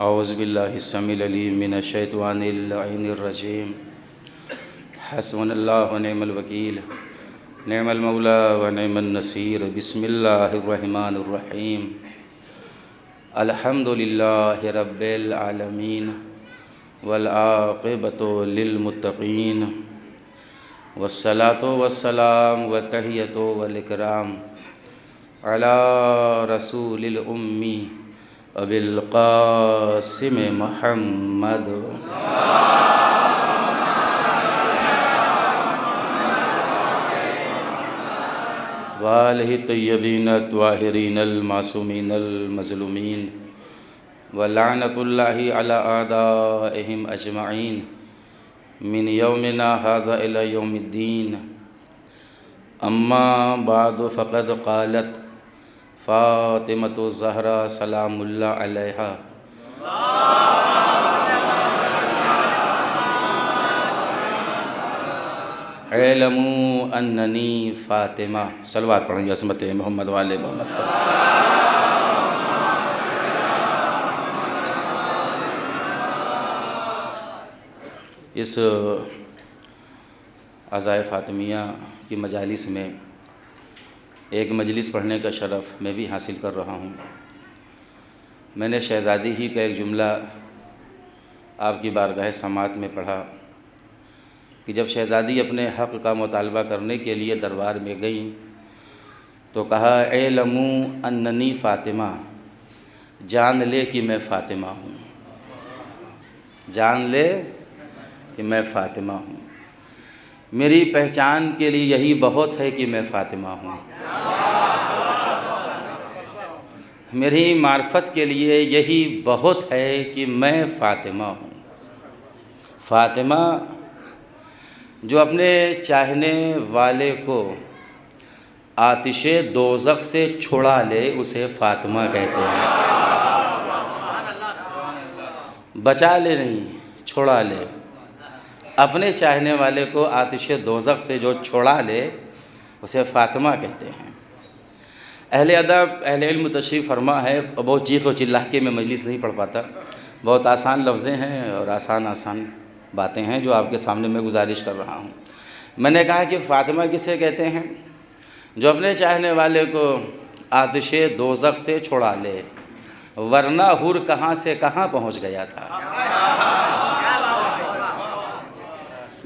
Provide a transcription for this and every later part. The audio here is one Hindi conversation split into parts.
औज़ुबिल्लाहिस्समीउल अलीम मिनश्शैतानिर रजीम। हस्बुनल्लाहु व निअमल वकील निअमल मौला व निअमन नसीर। बिस्मिल्लाहिर रहमानिर रहीम। अल्हम्दुलिल्लाहि रब्बिल आलमीन वल आक़िबतु लिल मुत्तक़ीन वस्सलातु वस्सलाम व तहियतु वल इकराम अला रसूलिल उम्मी अबिल क़ासिम मुहम्मद वालिहि तय्यबीन त्वाहिरीनल मासूमीनल मज़लूमीन व लानतुल्लाहि अला आदाइहिम अजमईन मिन यौमिना हाज़ा इला यौमिद्दीन। अम्मा बाद फ़क़द क़ालत फ़ातिमतु ज़हरा सलामुल्लाह अलैहा इलमू अन्ननी फ़ातिमा। सलवात पढ़ेंगे असमत मोहम्मद वाले मोहम्मद पर। इस अज़ाए फ़ातिमिया की मजालिस में एक मजलिस पढ़ने का शरफ़ मैं भी हासिल कर रहा हूँ। मैंने शहज़ादी ही का एक जुमला आपकी बारगाह समात में पढ़ा कि जब शहज़ादी अपने हक़ का मुतालबा करने के लिए दरबार में गई तो कहा, ए लमू अन्ननी फ़ातिमा, जान ले कि मैं फ़ातिमा हूँ, जान ले कि मैं फ़ातिमा हूँ। मेरी पहचान के लिए यही बहुत है कि मैं फ़ातिमा हूँ। मेरी मार्फत के लिए यही बहुत है कि मैं फ़ातिमा हूँ। फ़ातिमा जो अपने चाहने वाले को आतिशे दोज़ख से छुड़ा ले उसे फ़ातिमा कहते हैं। बचा ले नहीं, छुड़ा ले। अपने चाहने वाले को आतिशे दोज़ख से जो छुड़ा ले उसे फ़ातिमा कहते हैं। अहले अदब अहले इल्म तशरीफ़ फरमा है। बहुत चीख व चिल्ला के मैं मजलिस नहीं पढ़ पाता। बहुत आसान लफ्ज़ें हैं और आसान बातें हैं जो आपके सामने मैं गुजारिश कर रहा हूँ। मैंने कहा कि फ़ातिमा किसे कहते हैं? जो अपने चाहने वाले को आतिशे दोज़ख से छुड़ा ले, वरना हुर कहाँ से कहाँ पहुँच गया था।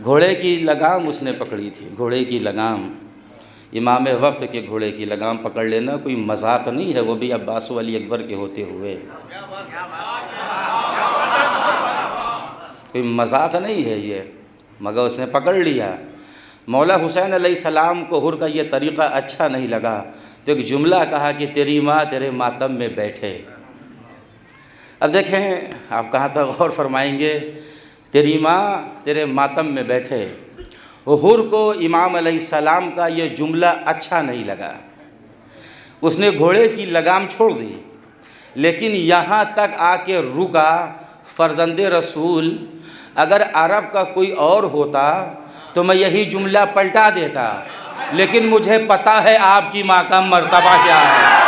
घोड़े की लगाम उसने पकड़ी थी, घोड़े की लगाम। इमाम वक्त के घोड़े की लगाम पकड़ लेना कोई मजाक नहीं है, वो भी अब्बास अली अकबर के होते हुए। कोई मजाक नहीं है ये, मगर उसने पकड़ लिया। मौला हुसैन अलैहिस्सलाम को हुर का ये तरीक़ा अच्छा नहीं लगा तो एक जुमला कहा कि तेरी माँ तेरे मातम में बैठे। अब देखें आप कहाँ तक गौर फरमाएंगे। तेरी माँ तेरे मातम में बैठे। हुर को इमाम अलैहिस्सलाम का ये जुमला अच्छा नहीं लगा, उसने घोड़े की लगाम छोड़ दी। लेकिन यहाँ तक आके रुका। फ़र्ज़ंदे रसूल अगर अरब का कोई और होता तो मैं यही जुमला पलटा देता, लेकिन मुझे पता है आपकी माँ का मर्तबा क्या है।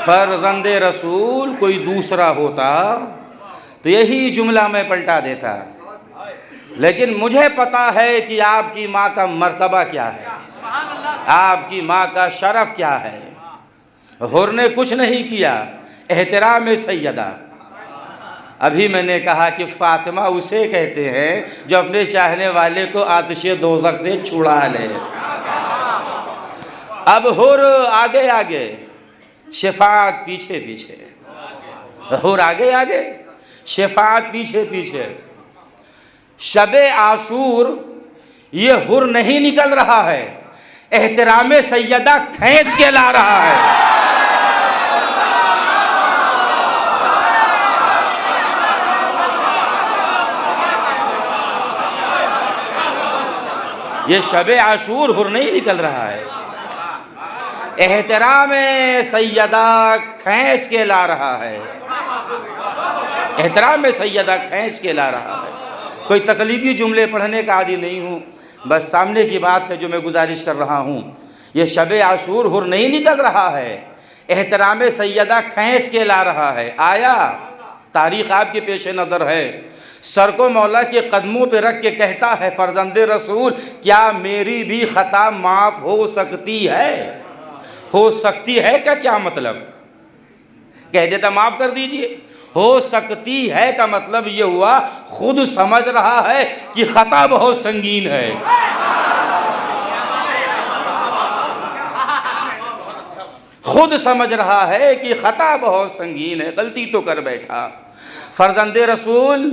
फ़र्ज़ंदे रसूल कोई दूसरा होता तो यही जुमला मैं पलटा देता, लेकिन मुझे पता है कि आपकी माँ का मर्तबा क्या है, आपकी माँ का शरफ़ क्या है। हुर ने कुछ नहीं किया, एहतराम सैयदा। अभी मैंने कहा कि फ़ातिमा उसे कहते हैं जो अपने चाहने वाले को आतिशे दोज़ख से छुड़ा ले। अब हुर आगे आगे, शफ़ाअत पीछे पीछे। हुर आगे आगे, शफ़ाअत पीछे पीछे। शबे आशूर ये हुर नहीं निकल रहा है, एहतराम सैयदा खींच के ला रहा है। ये शबे आशूर हुर नहीं निकल रहा है, एहतराम सैयदा खींच के ला रहा है। एहतराम सैयदा खींच के ला रहा है। कोई तकलीदी जुमले पढ़ने का आदी नहीं हूँ, बस सामने की बात है जो मैं गुजारिश कर रहा हूँ। ये शब आशूर हुर नहीं निकल रहा है, एहतराम सैयदा खींच के ला रहा है। आया तारीख़ आपके पेश नज़र है, सर को मौला के कदमों पे रख के कहता है फर्जंदे रसूल क्या मेरी भी ख़ता माफ़ हो सकती है? हो सकती है का क्या मतलब? कह देता माफ़ कर दीजिए। हो सकती है का मतलब ये हुआ खुद समझ रहा है कि ख़ता बहुत संगीन है। खुद समझ रहा है कि ख़ता बहुत संगीन है, गलती तो कर बैठा। फर्जंदे रसूल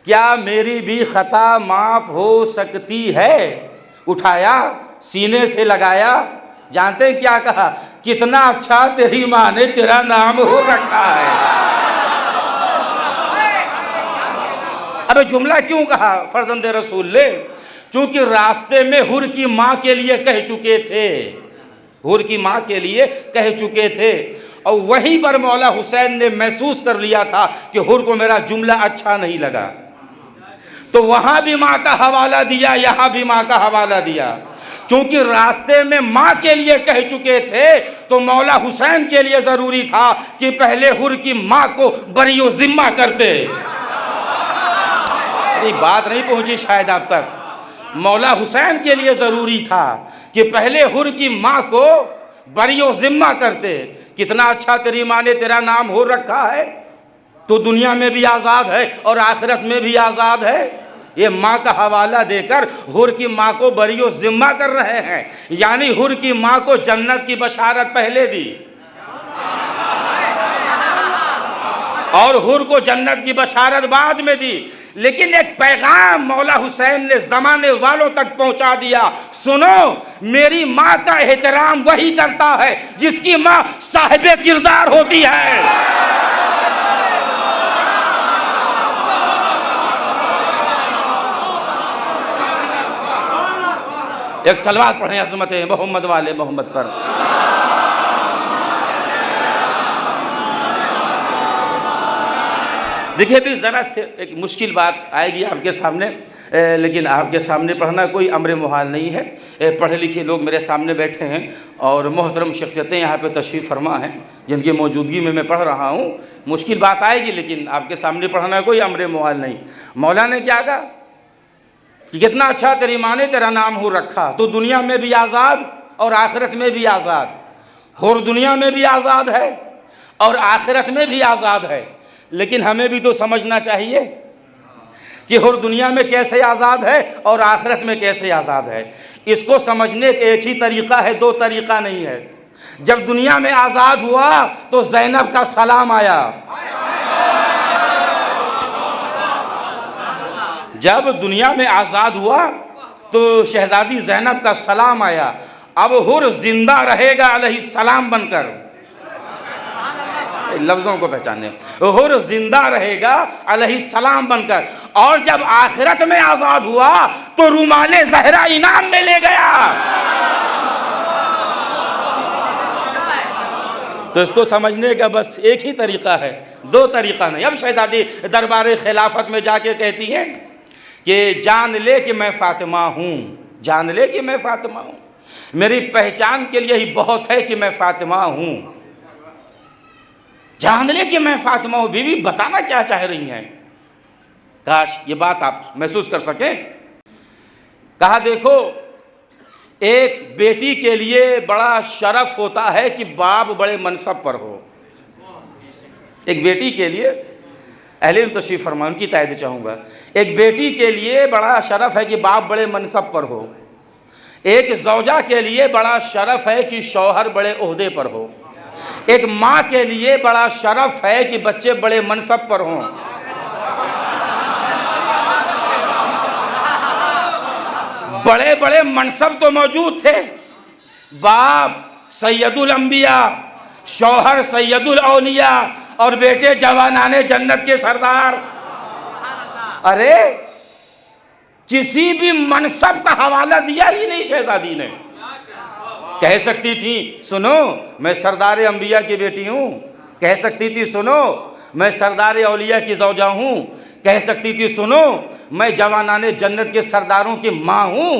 क्या मेरी भी ख़ता माफ़ हो सकती है? उठाया सीने से लगाया, जानते हैं क्या कहा? कितना अच्छा तेरी माँ ने तेरा नाम हो रखा है। अबे जुमला क्यों कहा फर्जंदे रसूल ने? चूंकि रास्ते में हुर की माँ के लिए कह चुके थे, हुर की माँ के लिए कह चुके थे, और वहीं पर मौला हुसैन ने महसूस कर लिया था कि हुर को मेरा जुमला अच्छा नहीं लगा, तो वहाँ भी माँ का हवाला दिया, यहाँ भी माँ का हवाला दिया। चूंकि रास्ते में माँ के लिए कह चुके थे तो मौला हुसैन के लिए ज़रूरी था कि पहले हुर की माँ को बरी व ज़िम्मा करते। ये बात नहीं पहुँची शायद आप तक। मौला हुसैन के लिए ज़रूरी था कि पहले हुर की माँ को बरी व ज़िम्मा करते। कितना अच्छा तेरी माँ ने तेरा नाम हो रखा है, तो दुनिया में भी आज़ाद है और आखिरत में भी आज़ाद है। ये माँ का हवाला देकर हुर की माँ को बरी व ज़िम्मा कर रहे हैं, यानी हुर की माँ को जन्नत की बशारत पहले दी और हुर को जन्नत की बशारत बाद में दी। लेकिन एक पैगाम मौला हुसैन ने ज़माने वालों तक पहुंचा दिया, सुनो मेरी माँ का एहतराम वही करता है जिसकी माँ साहिबे किरदार होती है। एक सलवात पढ़ें अज़मत मोहम्मद वाले मोहम्मद पर। देखिए भी ज़रा से एक मुश्किल बात आएगी आपके सामने, लेकिन आपके सामने पढ़ना कोई अम्र मुहाल नहीं है। पढ़े लिखे लोग मेरे सामने बैठे हैं और मोहतरम शख्सियतें यहाँ पे तशरीफ़ फरमा हैं जिनकी मौजूदगी में मैं पढ़ रहा हूँ। मुश्किल बात आएगी लेकिन आपके सामने पढ़ना कोई अम्र मुहाल नहीं। मौला ने क्या कहा कि कितना अच्छा तेरी माँ ने तेरा नाम हो रखा, तो दुनिया में भी आज़ाद और आखिरत में भी आज़ाद। हुर दुनिया में भी आज़ाद है और आखिरत में भी आज़ाद है, लेकिन हमें भी तो समझना चाहिए कि हुर दुनिया में कैसे आज़ाद है और आखिरत में कैसे आज़ाद है। इसको समझने का एक ही तरीक़ा है, दो तरीक़ा नहीं है। जब दुनिया में आज़ाद हुआ तो ज़ैनब का सलाम आया, जब दुनिया में आज़ाद हुआ तो शहज़ादी ज़ैनब का सलाम आया। अब हुर जिंदा रहेगा अलैहिस्सलाम बनकर, लफ्ज़ों को पहचाने, हुर जिंदा रहेगा अलैहिस्सलाम बनकर। और जब आखिरत में आज़ाद हुआ तो रुमाले ज़हरा इनाम में ले गया। तो इसको समझने का बस एक ही तरीक़ा है, दो तरीक़ा नहीं। अब शहज़ादी दरबार खिलाफत में जाके कहती हैं कि जान ले कि मैं फ़ातिमा हूँ, जान ले कि मैं फ़ातिमा हूँ, मेरी पहचान के लिए ही बहुत है कि मैं फ़ातिमा हूँ। जान ले कि मैं फ़ातिमा हूँ। बीवी बताना क्या चाह रही हैं, काश ये बात आप महसूस कर सकें। कहा देखो एक बेटी के लिए बड़ा शरफ़ होता है कि बाप बड़े मनसब पर हो। एक बेटी के लिए, अहले तशरीफ़ फरमा उनकी तायद चाहूँगा, एक बेटी के लिए बड़ा शरफ़ है कि बाप बड़े मनसब पर हो। एक ज़ौजा के लिए बड़ा शरफ़ है कि शौहर बड़े ओहदे पर हो। एक माँ के लिए बड़ा शरफ़ है कि बच्चे बड़े मनसब पर हों। बड़े बड़े मनसब तो मौजूद थे, बाप सैयदुल अंबिया, शौहर सैयदुल औलिया और बेटे जवानाने जन्नत के सरदार। अरे किसी भी मनसब का हवाला दिया ही नहीं शहजादी ने। कह सकती थी सुनो मैं सरदार अंबिया की बेटी हूँ, कह सकती थी सुनो मैं सरदार औलिया की ज़ौजा हूँ। कह सकती थी सुनो, मैं जवानाने जन्नत के सरदारों की माँ हूँ,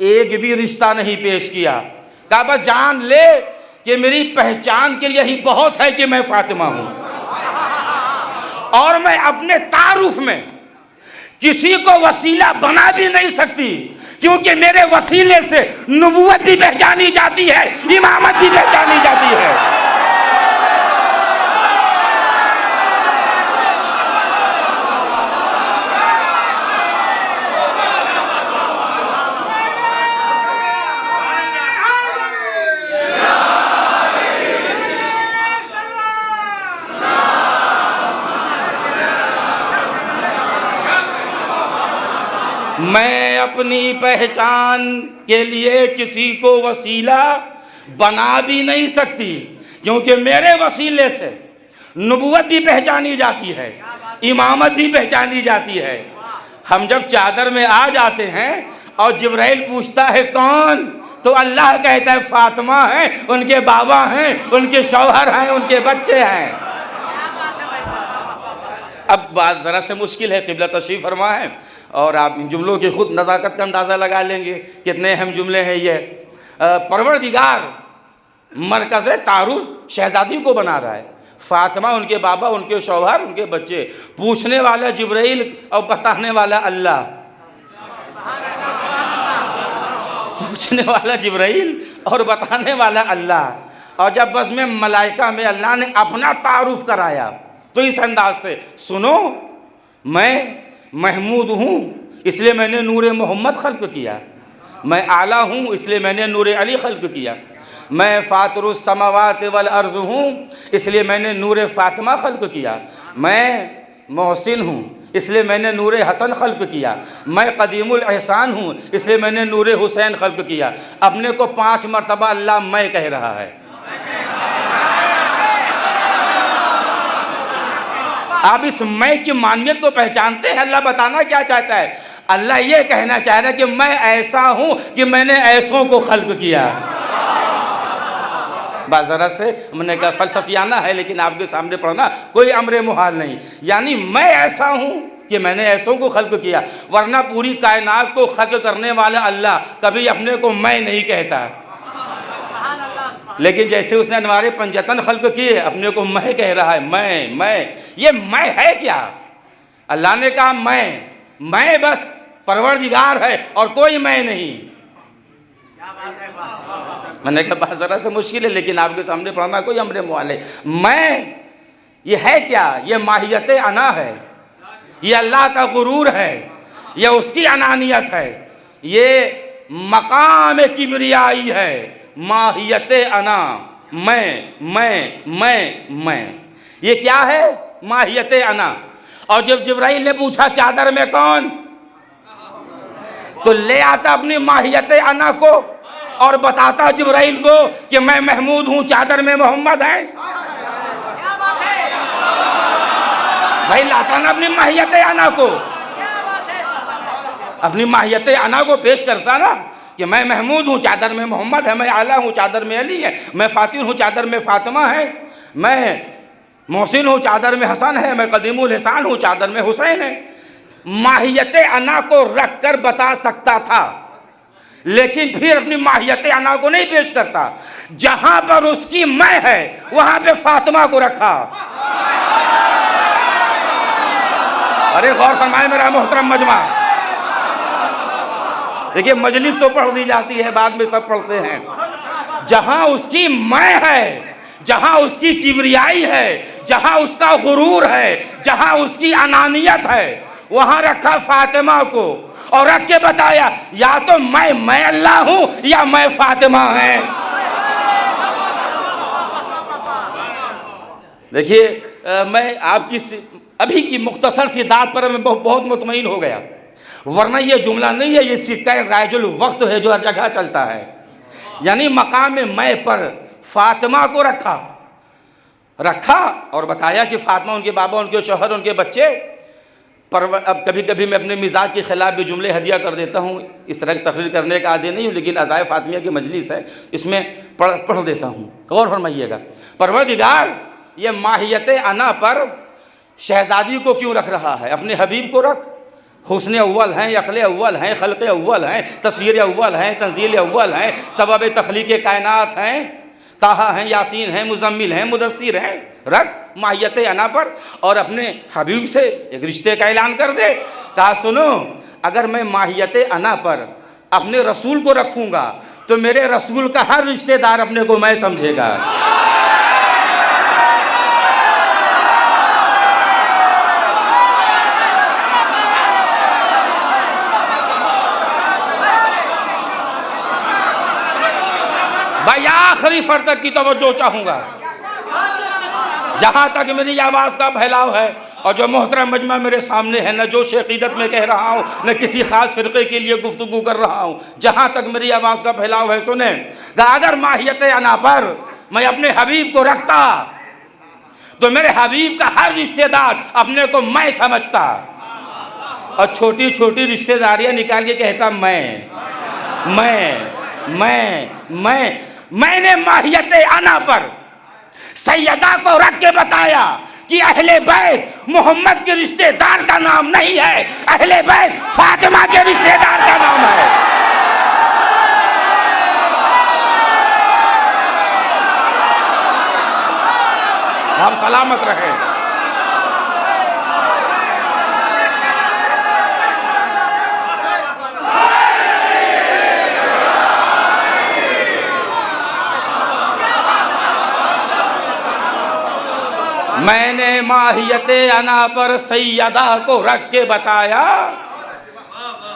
एक भी रिश्ता नहीं पेश किया। कहा बस जान ले कि मेरी पहचान के लिए ही बहुत है कि मैं फातिमा हूँ, और मैं अपने तारुफ में किसी को वसीला बना भी नहीं सकती, क्योंकि मेरे वसीले से नबूवत भी पहचानी जाती है, इमामत भी पहचानी जाती है। मैं अपनी पहचान के लिए किसी को वसीला बना भी नहीं सकती, क्योंकि मेरे वसीले से नबूवत भी पहचानी जाती है, इमामत भी पहचानी जाती है। हम जब चादर में आ जाते हैं और जिब्राइल पूछता है कौन, तो अल्लाह कहता है फातिमा है, उनके बाबा हैं, उनके शौहर हैं, उनके बच्चे हैं। अब बात ज़रा से मुश्किल है, क़िबला तशरीफ़ फरमा है, और आप इन जुमलों की ख़ुद नज़ाकत का अंदाज़ा लगा लेंगे कितने अहम जुमले हैं ये। परवरदिगार मरकज़ तारुफ शहज़ादी को बना रहा है, फातिमा उनके बाबा, उनके शौहर, उनके बच्चे, पूछने वाला जिब्राइल और बताने वाला अल्लाह। पूछने वाला जिब्राइल और बताने वाला अल्लाह। और जब बस में मलाइका में अल्लाह ने अपना तारुफ कराया तो इस अंदाज से सुनो, मैं महमूद हूँ इसलिए मैंने नूर मोहम्मद खल्क़ किया, मैं आला हूँ इसलिए मैंने नूर अली खल्क़ किया, मैं फ़ातिरुस समावात वल अर्ज़ हूँ इसलिए मैंने नूर फ़ातिमा खल्क़ किया, मैं मोहसिन हूँ इसलिए मैंने नूर हसन खल्क़ किया, मैं क़दीमुल एहसान हूँ इसलिए मैंने नूर हुसैन खल्क़ किया। अपने को 5 मरतबा अल्लाह मैं कह रहा है। आप इस मैं की मानियत को पहचानते हैं? अल्लाह बताना क्या चाहता है? अल्लाह ये कहना चाह रहा है कि मैं ऐसा हूँ कि मैंने ऐसों को खल्क़ किया। बात ज़रा से मैंने कहा फ़लसफ़ियाना है, लेकिन आपके सामने पढ़ना कोई अम्र मुहाल नहीं। यानी मैं ऐसा हूँ कि मैंने ऐसों को खल्क़ किया, वरना पूरी कायनात को खल्क़ करने वाला अल्लाह कभी अपने को मैं नहीं कहता। लेकिन जैसे उसने अनवारे पंजतन खल्क़ किए, अपने को मैं कह रहा है। मैं ये मैं है क्या? अल्लाह ने कहा मैं बस परवरदिगार है और कोई मैं नहीं। मैंने कहा बात ज़रा से मुश्किल है, लेकिन आपके सामने पढ़ना कोई अम्र मुहाल है। मैं ये है क्या? ये माहियत अना है, ये अल्लाह का गुरूर है, ये उसकी अनानियत है, ये मकाम किबरियाई है, माहियत अना। मैं ये क्या है? माहियत अना। और जब जिब्राइल ने पूछा चादर में कौन, तो ले आता अपनी माहियत अना को और बताता जिब्राइल को कि मैं महमूद हूँ, चादर में मोहम्मद है। भाई लाता ना अपनी माहियत अना को, अपनी माहियत अना को पेश करता ना कि मैं महमूद हूँ, चादर में मोहम्मद है, मैं आला हूँ, चादर में अली है, मैं फातिन हूँ, चादर में फातिमा है, मैं मोहसिन हूँ, चादर में हसन है, मैं क़दीमुल एहसान हूँ, चादर में हुसैन है। माहियत अना को रख कर बता सकता था, लेकिन फिर अपनी माहियत अना को नहीं पेश करता। जहां पर उसकी मैं है वहां पे फातिमा को रखा। अरे गौर फरमाए मेरा मोहतरम मजमा। देखिए मजलिस तो पढ़ दी जाती है, बाद में सब पढ़ते हैं। जहां उसकी मैं है, जहां उसकी किबरियाई है, जहां उसका गुरूर है, जहां उसकी अनानियत है, वहां रखा फातिमा को और रख के बताया या तो मैं अल्लाह हूं या मैं फातिमा है। देखिए मैं आपकी अभी की मुख्तसर सी दात पर मैं बहुत मुतमईन हो गया, वरना ये जुमला नहीं है, ये सिक्का राजुल वक्त है जो हर जगह चलता है। यानी मकाम मैं पर फातिमा को रखा और बताया कि फातिमा उनके बाबा, उनके शौहर, उनके बच्चे। पर अब कभी कभी मैं अपने मिजाज के ख़िलाफ़ भी जुमले हदिया कर देता हूँ, इस तरह की तकरीर करने का आदी नहीं हूँ, लेकिन अज़ाए फातिमिया की मजलिस है, इसमें पढ़ देता हूँ। गौर फरमाइएगा। परवरदिगार ये माहियत अना पर शहजादी को क्यों रख रहा है? अपने हबीब को रख। हुस्न अव्वल हैं, अक़ल अव्वल हैं, खल्क़ अव्वल हैं, तस्वीर अव्वल हैं, तंज़ील अव्वल हैं, सबब तख़लीक़ कायनात हैं, ताहा हैं, यासीन हैं, मुज़म्मिल हैं, मुदस्सिर हैं। रख माहियत अना पर और अपने हबीब से एक रिश्ते का ऐलान कर दे। कहा सुनो, अगर मैं माहियत अना पर अपने रसूल को रखूँगा तो मेरे रसूल का हर रिश्तेदार अपने को मैं समझेगा। भाई आखिरी फर्द तक की तवज्जो चाहूँगा। जहाँ तक मेरी आवाज़ का फैलाव है और जो मोहतरम मजमा मेरे सामने है, न जोश अक़ीदत में कह रहा हूँ, न किसी ख़ास फ़िरक़े के लिए गुफ्तगू कर रहा हूँ, जहाँ तक मेरी आवाज़ का फैलाव है सुने। अगर माहियत अना पर मैं अपने हबीब को रखता तो मेरे हबीब का हर रिश्तेदार अपने को मैं समझता और छोटी छोटी रिश्तेदारियाँ निकाल के कहता मैंने माहियत अना पर सैयदा को रख के बताया कि अहले बैत मोहम्मद के रिश्तेदार का नाम नहीं है, अहले बैत फातिमा के रिश्तेदार का नाम है। आप सलामत रहे। मैंने माहियत अना पर सैयदा को रख के बताया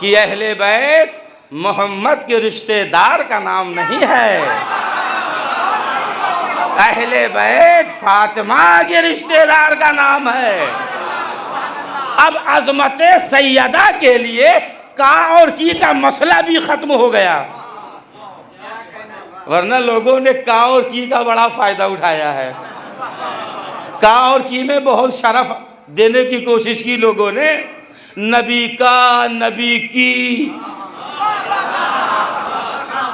कि अहले बैत मोहम्मद के रिश्तेदार का नाम नहीं है, अहले बैत फातिमा के रिश्तेदार का नाम है। अब अजमत सैयदा के लिए का और की का मसला भी खत्म हो गया, वरना लोगों ने का और की का बड़ा फायदा उठाया है। का और की में बहुत शरफ देने की कोशिश की लोगों ने, नबी का, नबी की,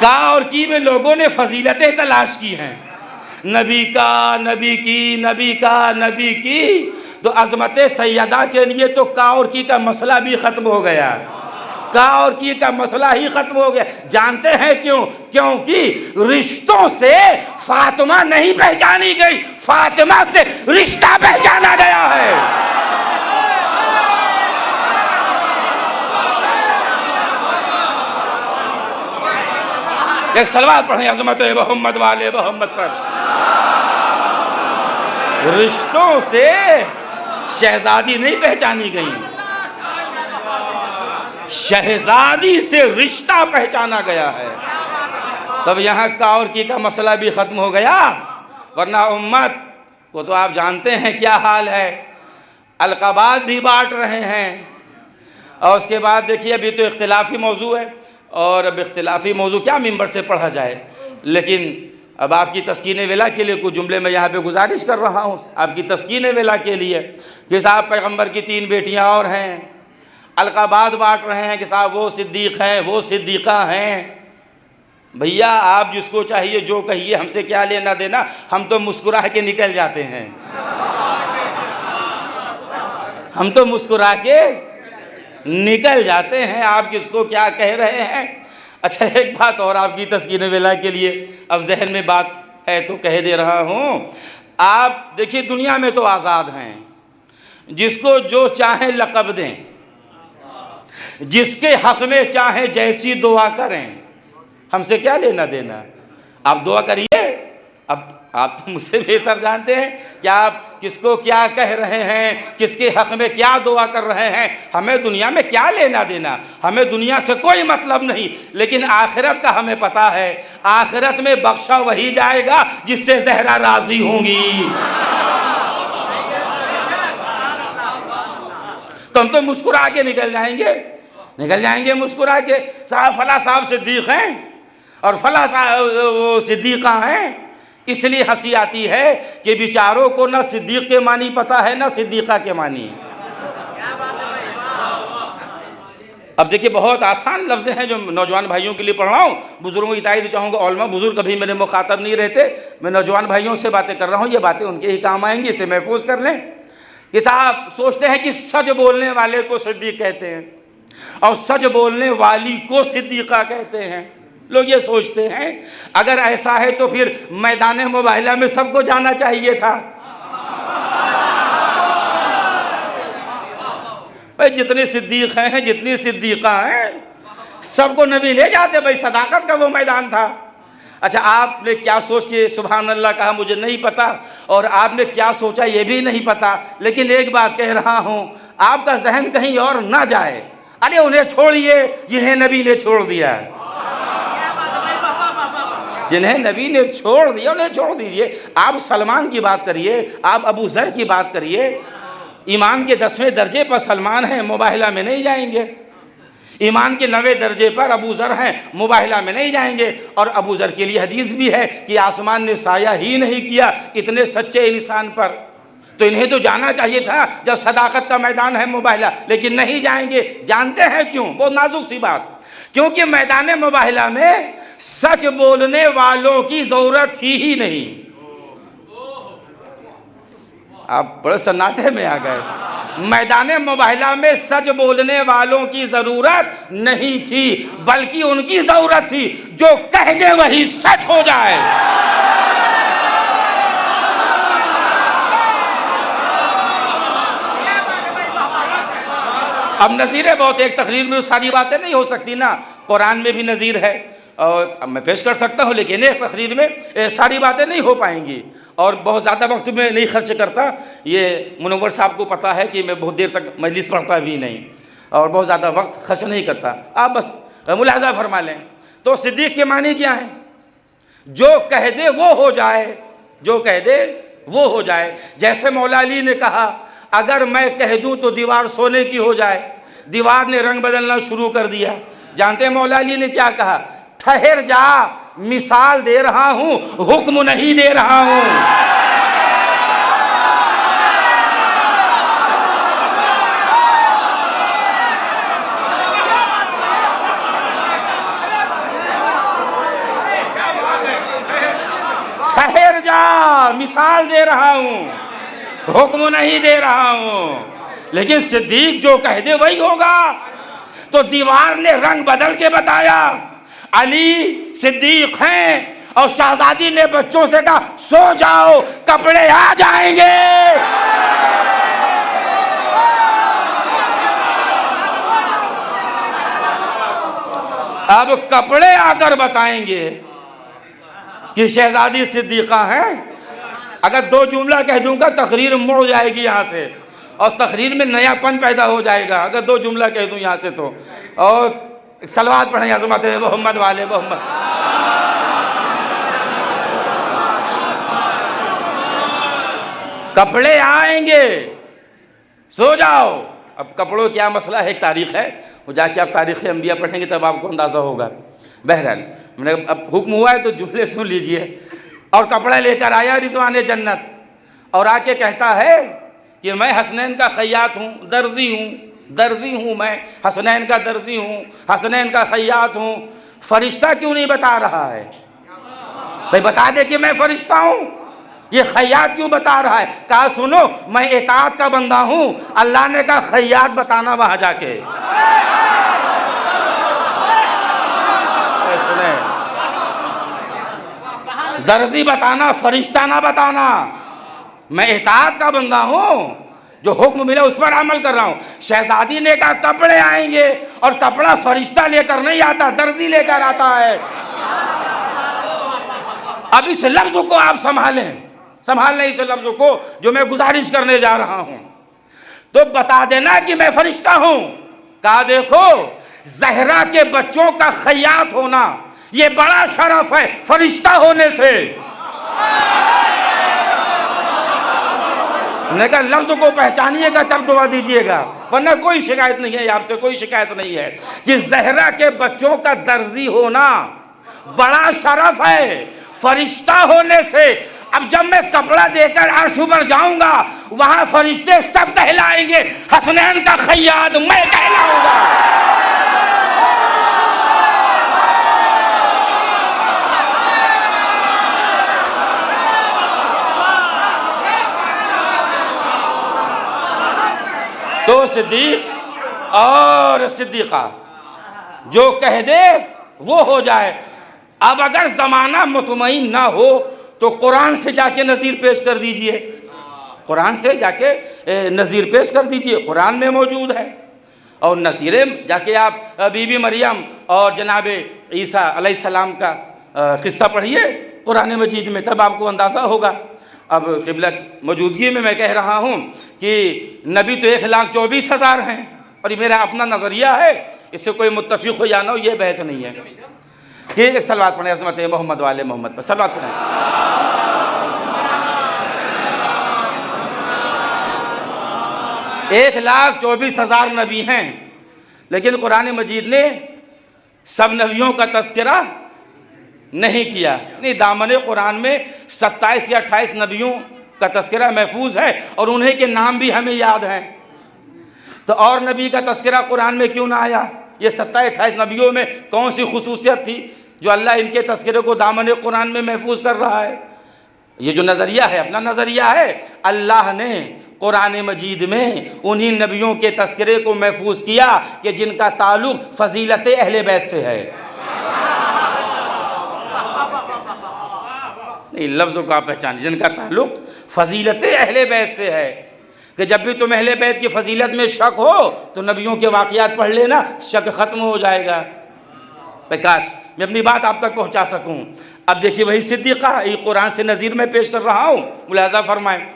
का और की में लोगों ने फजीलतें तलाश की हैं। नबी का, नबी की, नबी का, नबी की, तो अज़मत सैयदा के लिए तो का और की का मसला भी ख़त्म हो गया, का और की का मसला ही ख़त्म हो गया। जानते हैं क्यों? क्योंकि रिश्तों से फातिमा नहीं पहचानी गई, फातिमा से रिश्ता पहचाना गया है। एक सलवात पढ़ें अज़मत मोहम्मद वाले मोहम्मद पर। रिश्तों से शहजादी नहीं पहचानी गई, शहजादी से रिश्ता पहचाना गया है। तब यहाँ का और की का मसला भी ख़त्म हो गया, वरना उम्मत को तो आप जानते हैं क्या हाल है। अलक़ाबात भी बांट रहे हैं और उसके बाद देखिए अभी तो इख्तिलाफ़ी मौजू है और अब इख्तिलाफ़ी मौजू क्या मिंबर से पढ़ा जाए, लेकिन अब आपकी तस्कीन वेला के लिए कुछ जुमले मैं यहाँ पे गुजारिश कर रहा हूँ आपकी तस्कीन वेला के लिए कि साहब पैगम्बर की 3 बेटियाँ और हैं, अलक़ाबात बांट रहे हैं कि साहब वो सिद्दीक़ हैं, वो सिद्दीक़ा हैं। भैया आप जिसको चाहिए जो कहिए, हमसे क्या लेना देना, हम तो मुस्कुरा के निकल जाते हैं, हम तो मुस्कुरा के निकल जाते हैं, आप किसको क्या कह रहे हैं। अच्छा एक बात और आपकी तस्कीन वेला के लिए अब जहन में बात है तो कह दे रहा हूँ। आप देखिए दुनिया में तो आज़ाद हैं, जिसको जो चाहें लक़ब दें, जिसके हक़ में चाहें जैसी दुआ करें, हमसे क्या लेना देना। आप दुआ करिए, अब आप तो मुझसे बेहतर जानते हैं कि आप किसको क्या कह रहे हैं, किसके हक़ में क्या दुआ कर रहे हैं। हमें दुनिया में क्या लेना देना, हमें दुनिया से कोई मतलब नहीं, लेकिन आखिरत का हमें पता है। आखिरत में बख्शा वही जाएगा जिससे ज़हरा राज़ी होंगी। तो हम तो मुस्कुरा के निकल जाएंगे मुस्कुरा के। साहब फला साहब सिद्दीक़ हैं और फला साहब वो सिद्दीक़ा हैं। इसलिए हंसी आती है कि बेचारों को ना सिद्दीक़ के मानी पता है ना सिद्दीक़ा के मानी। अब देखिए बहुत आसान लफ्ज़ हैं जो नौजवान भाइयों के लिए पढ़ रहा हूँ, बुज़ुर्गों की तारीफ़ चाहूँगा। उलमा बुज़ुर्ग कभी मेरे मुखातब नहीं रहते, मैं नौजवान भाइयों से बातें कर रहा हूँ, ये बातें उनके ही काम आएंगी, इसे महफूज कर लें कि साहब सोचते हैं कि सच बोलने वाले को सिद्दीक कहते हैं और सच बोलने वाली को सिद्दीक़ा कहते हैं। लोग ये सोचते हैं। अगर ऐसा है तो फिर मैदान मुबाहिला में सबको जाना चाहिए था। भाई जितने सिद्दीक हैं, जितनी सिद्दीक़ा हैं, सबको नबी ले जाते। भाई सदाकत का वो मैदान था। अच्छा, आपने क्या सोच के सुभान अल्लाह कहा मुझे नहीं पता, और आपने क्या सोचा ये भी नहीं पता, लेकिन एक बात कह रहा हूँ, आपका जहन कहीं और ना जाए। अरे उन्हें छोड़िए जिन्हें नबी ने छोड़ दिया। जिन्हें नबी ने छोड़ दिया उन्हें छोड़ दीजिए। आप सलमान की बात करिए, आप अबू ज़र की बात करिए। ईमान के 10वें दर्जे पर सलमान हैं, मुबाहिला में नहीं जाएंगे। ईमान के 9वें दर्जे पर अबू ज़र हैं, मुबाहिला में नहीं जाएंगे। और अबू ज़र के लिए हदीस भी है कि आसमान ने साया ही नहीं किया इतने सच्चे इंसान पर। तो इन्हें तो जाना चाहिए था जब सदाकत का मैदान है मुबाहिला, लेकिन नहीं जाएंगे। जानते हैं क्यों? बहुत नाजुक सी बात। क्योंकि मैदान मुबाहिला में सच बोलने वालों की ज़रूरत थी ही नहीं। आप बड़े सन्नाटे में आ गए। मैदान मुबाहिला में सच बोलने वालों की ज़रूरत नहीं थी, बल्कि उनकी ज़रूरत थी जो कह दे वही सच हो जाए। अब नज़ीरें बहुत, एक तकरीर में सारी बातें नहीं हो सकती ना। कुरान में भी नज़ीर है और मैं पेश कर सकता हूँ, लेकिन एक तकरीर में सारी बातें नहीं हो पाएंगी और बहुत ज़्यादा वक्त में नहीं खर्च करता। ये मुनव्वर साहब को पता है कि मैं बहुत देर तक मजलिस पढ़ता भी नहीं और बहुत ज़्यादा वक्त खर्च नहीं करता। आप बस मुलाहज़ा फरमा लें। तो सिद्दीक़ के मानी क्या है? जो कह दे वो हो जाए, जो कह दे वो हो जाए। जैसे मौला अली ने कहा, अगर मैं कह दूं तो दीवार सोने की हो जाए, दीवार ने रंग बदलना शुरू कर दिया। जानते हैं मौला अली ने क्या कहा? ठहर जा, मिसाल दे रहा हूं, हुक्म नहीं दे रहा हूं। ठहर जा, मिसाल दे रहा हूं, हुक्म नहीं दे रहा हूं। लेकिन सिद्दीक जो कह दे वही होगा। तो दीवार ने रंग बदल के बताया, अली सिद्दीक हैं, और शहजादी ने बच्चों से कहा सो जाओ, कपड़े आ जाएंगे। अब कपड़े आकर बताएंगे कि शहजादी सिद्दीक़ा हैं। अगर 2 जुमला कह दूंगा तकरीर मुड़ जाएगी यहाँ से और तकरीर में नयापन पैदा हो जाएगा अगर 2 जुमला कह दूं यहाँ से तो। और सलवात पढ़ें अज़मत मोहम्मद वाले मोहम्मद। कपड़े आएंगे, सो जाओ। अब कपड़ों क्या मसला है, एक तारीख़ है, वो जाके आप तारीख़ अंबिया पढ़ेंगे तब आपको अंदाज़ा होगा। बहरहाल मैंने अब हुक्म हुआ है तो जुमले सुन लीजिए। और कपड़ा लेकर आया रिज़वान जन्नत और आके कहता है कि मैं हसनैन का खैयात हूँ, दर्जी हूँ, मैं हसनैन का दर्जी हूँ, हसनैन का खैयात हूँ। फरिश्ता क्यों नहीं बता रहा है? भाई बता दे कि मैं फरिश्ता हूँ। ये खैयात क्यों बता रहा है? कहा सुनो, मैं इताअत का बंदा हूँ। अल्लाह ने कहा खैयात बताना वहाँ जाके। सुने, दर्जी बताना, फरिश्ता ना बताना। मैं इताअत का बंदा हूँ, जो हुक्म मिला उस पर अमल कर रहा हूँ। शहजादी ने कहा कपड़े आएंगे, और कपड़ा फरिश्ता लेकर नहीं आता, दर्जी लेकर आता है। अब इस लफ्ज़ को आप संभाल लें इस लफ्ज़ को जो मैं गुजारिश करने जा रहा हूँ। तो बता देना कि मैं फरिश्ता हूँ। कहा देखो, ज़हरा के बच्चों का खैयात होना ये बड़ा शरफ है फरिश्ता होने से। लेकिन लफ्ज़ को पहचानिएगा तब दुआ दीजिएगा, वरना कोई शिकायत नहीं है, आपसे कोई शिकायत नहीं है। कि ज़हरा के बच्चों का दर्जी होना बड़ा शरफ है फरिश्ता होने से। अब जब मैं कपड़ा देकर अर्श पर जाऊंगा, वहां फरिश्ते सब कहलाएंगे, हसनैन का खैयात मैं कहलाऊंगा। सिद्दीक और सिद्दीक़ा, जो कह दे वो हो जाए। अब अगर ज़माना मुतमईन ना हो तो कुरान से जाके नज़ीर पेश कर दीजिए, कुरान से जाके नज़ीर पेश कर दीजिए, कुरान में मौजूद है। और नज़ीरें जाके आप बीबी मरियम और जनाब ईसा अलैहिस्सलाम का क़िस्सा पढ़िए कुरान मजीद में, तब आपको अंदाज़ा होगा। अब क़िबला मौजूदगी में मैं कह रहा हूँ कि नबी तो 1,24,000 हैं और ये मेरा अपना नज़रिया है, इससे कोई मुत्तफ़िक़ हो या ना हो ये बहस नहीं है। कि एक सलवात पढ़ें अज़मत मोहम्मद वाले मोहम्मद पर, सलवात पढ़ें। 1,24,000 नबी हैं, लेकिन कुरान मजीद ने सब नबियों का तज़किरा नहीं किया। नहीं, दामन कुरान में 27 या 28 नबियों का तज़किरा महफूज है और उन्हीं के नाम भी हमें याद हैं। तो और नबी का तज़किरा कुरान में क्यों ना आया? ये 27-28 नबियों में कौन सी खुसूसियत थी जो अल्लाह इनके तज़किरे को दामन कुरान में महफूज कर रहा है? ये जो नज़रिया है, अपना नज़रिया है, अल्लाह ने कुरान मजीद में उन्हीं नबियों के तज़किरे को महफूज किया कि जिनका ताल्लुक़ फ़ज़ीलत अहले बैत से है। नहीं, लफ्ज़ों का पहचान, जिनका ताल्लुक़ फ़ज़ीलत अहले बैत से है, कि जब भी तुम अहले बैत की फ़जीलत में शक हो तो नबियों के वाक़यात पढ़ लेना, शक ख़त्म हो जाएगा। प्रकाश मैं अपनी बात आप तक पहुँचा सकूँ। अब देखिए वही सिद्दीक़ा, ये कुरान से नज़ीर में पेश कर रहा हूँ, मुलाज़ा फरमाएँ।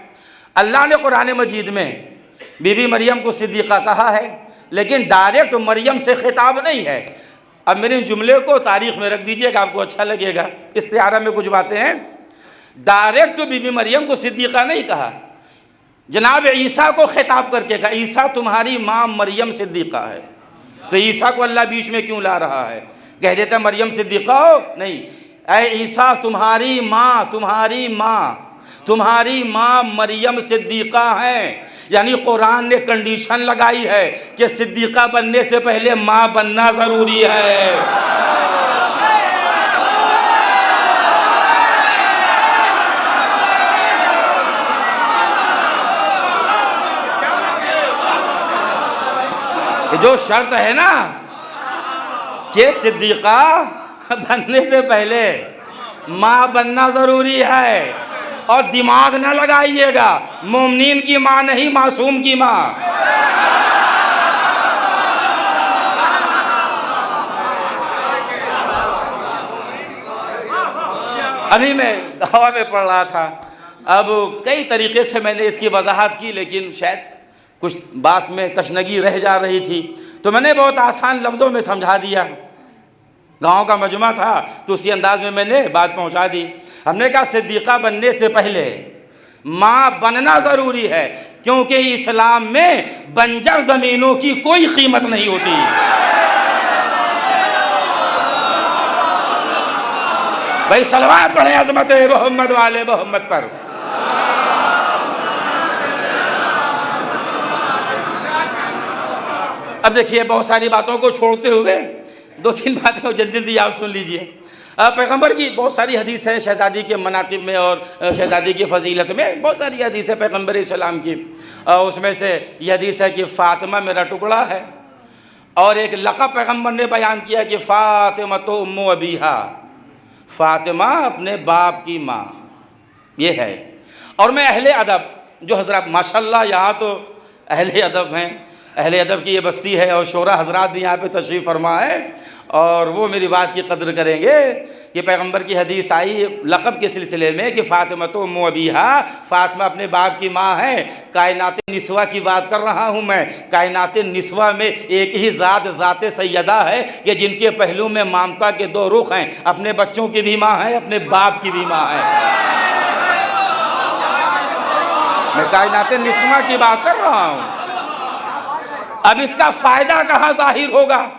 अल्लाह ने कुरान मजीद में बीबी मरियम को सिद्दीक़ा कहा है, लेकिन डायरेक्ट मरियम से खिताब नहीं है। अब मेरे जुमले को तारीख़ में रख दीजिएगा, आपको अच्छा लगेगा। इस्तिआरा में कुछ बातें हैं। डायरेक्ट बीबी मरियम को सिद्दीक़ा नहीं कहा, जनाब ईसा को खिताब करके कहा, ईसा तुम्हारी माँ मरियम सिद्दीक़ा है। तो ईसा को अल्लाह बीच में क्यों ला रहा है? कह देता मरियम सिद्दीक़ा हो, नहीं, ऐ ईसा तुम्हारी माँ, तुम्हारी माँ मरियम सिद्दीक़ा है। यानी कुरान ने कंडीशन लगाई है कि सिद्दीक़ा बनने से पहले माँ बनना ज़रूरी है। जो शर्त है ना कि सिद्दीक़ा बनने से पहले माँ बनना ज़रूरी है। और दिमाग ना लगाइएगा, मोमिनीन की माँ नहीं, मासूम की माँ। अभी मैं हवा में पढ़ रहा था, अब कई तरीक़े से मैंने इसकी वजाहत की, लेकिन शायद कुछ बात में तशनगी रह जा रही थी, तो मैंने बहुत आसान लफ्ज़ों में समझा दिया। गांव का मजमा था तो उसी अंदाज में मैंने बात पहुंचा दी। हमने कहा सिद्दीक़ा बनने से पहले माँ बनना ज़रूरी है, क्योंकि इस्लाम में बंजर ज़मीनों की कोई कीमत नहीं होती। भाई सलवात पढ़े अज़मत मोहम्मद वाले मोहम्मद पर। अब देखिए बहुत सारी बातों को छोड़ते हुए 2-3 बातें जल्दी जल्दी आप सुन लीजिए। पैगंबर की बहुत सारी हदीस है, शहज़ादी के मनाक़िब में और शहज़ादी की फ़जीलत में बहुत सारी हदीस है पैगंबर इस्लाम की। उसमें से यह हदीस है कि फ़ातिमा मेरा टुकड़ा है, और एक लक़ब पैगंबर ने बयान किया कि फ़ातिमा तो उम्मु अबीहा, फ़ातिमा अपने बाप की माँ, ये है। और मैं अहले अदब, जो हज़रात माशाल्लाह यहाँ तो अहले अदब हैं, अहले अदब की ये बस्ती है और शोरा हज़रात भी यहाँ पे तशरीफ़ फरमा है, और वो मेरी बात की कदर करेंगे कि पैगंबर की हदीस आई लक़ब के सिलसिले में कि फ़ातिमा तो उम्मु अबीहा, फ़ातिमा अपने बाप की माँ है। कायनात निस्वा की बात कर रहा हूँ मैं। कायनात निस्वा में एक ही ज़ात सैयदा है कि जिनके पहलू में ममता के 2 रुख हैं, अपने बच्चों की भी माँ है, अपने बाप की भी माँ है। मैं कायनात निस्वा की बात कर रहा हूँ। अब इसका फ़ायदा कहाँ ज़ाहिर होगा?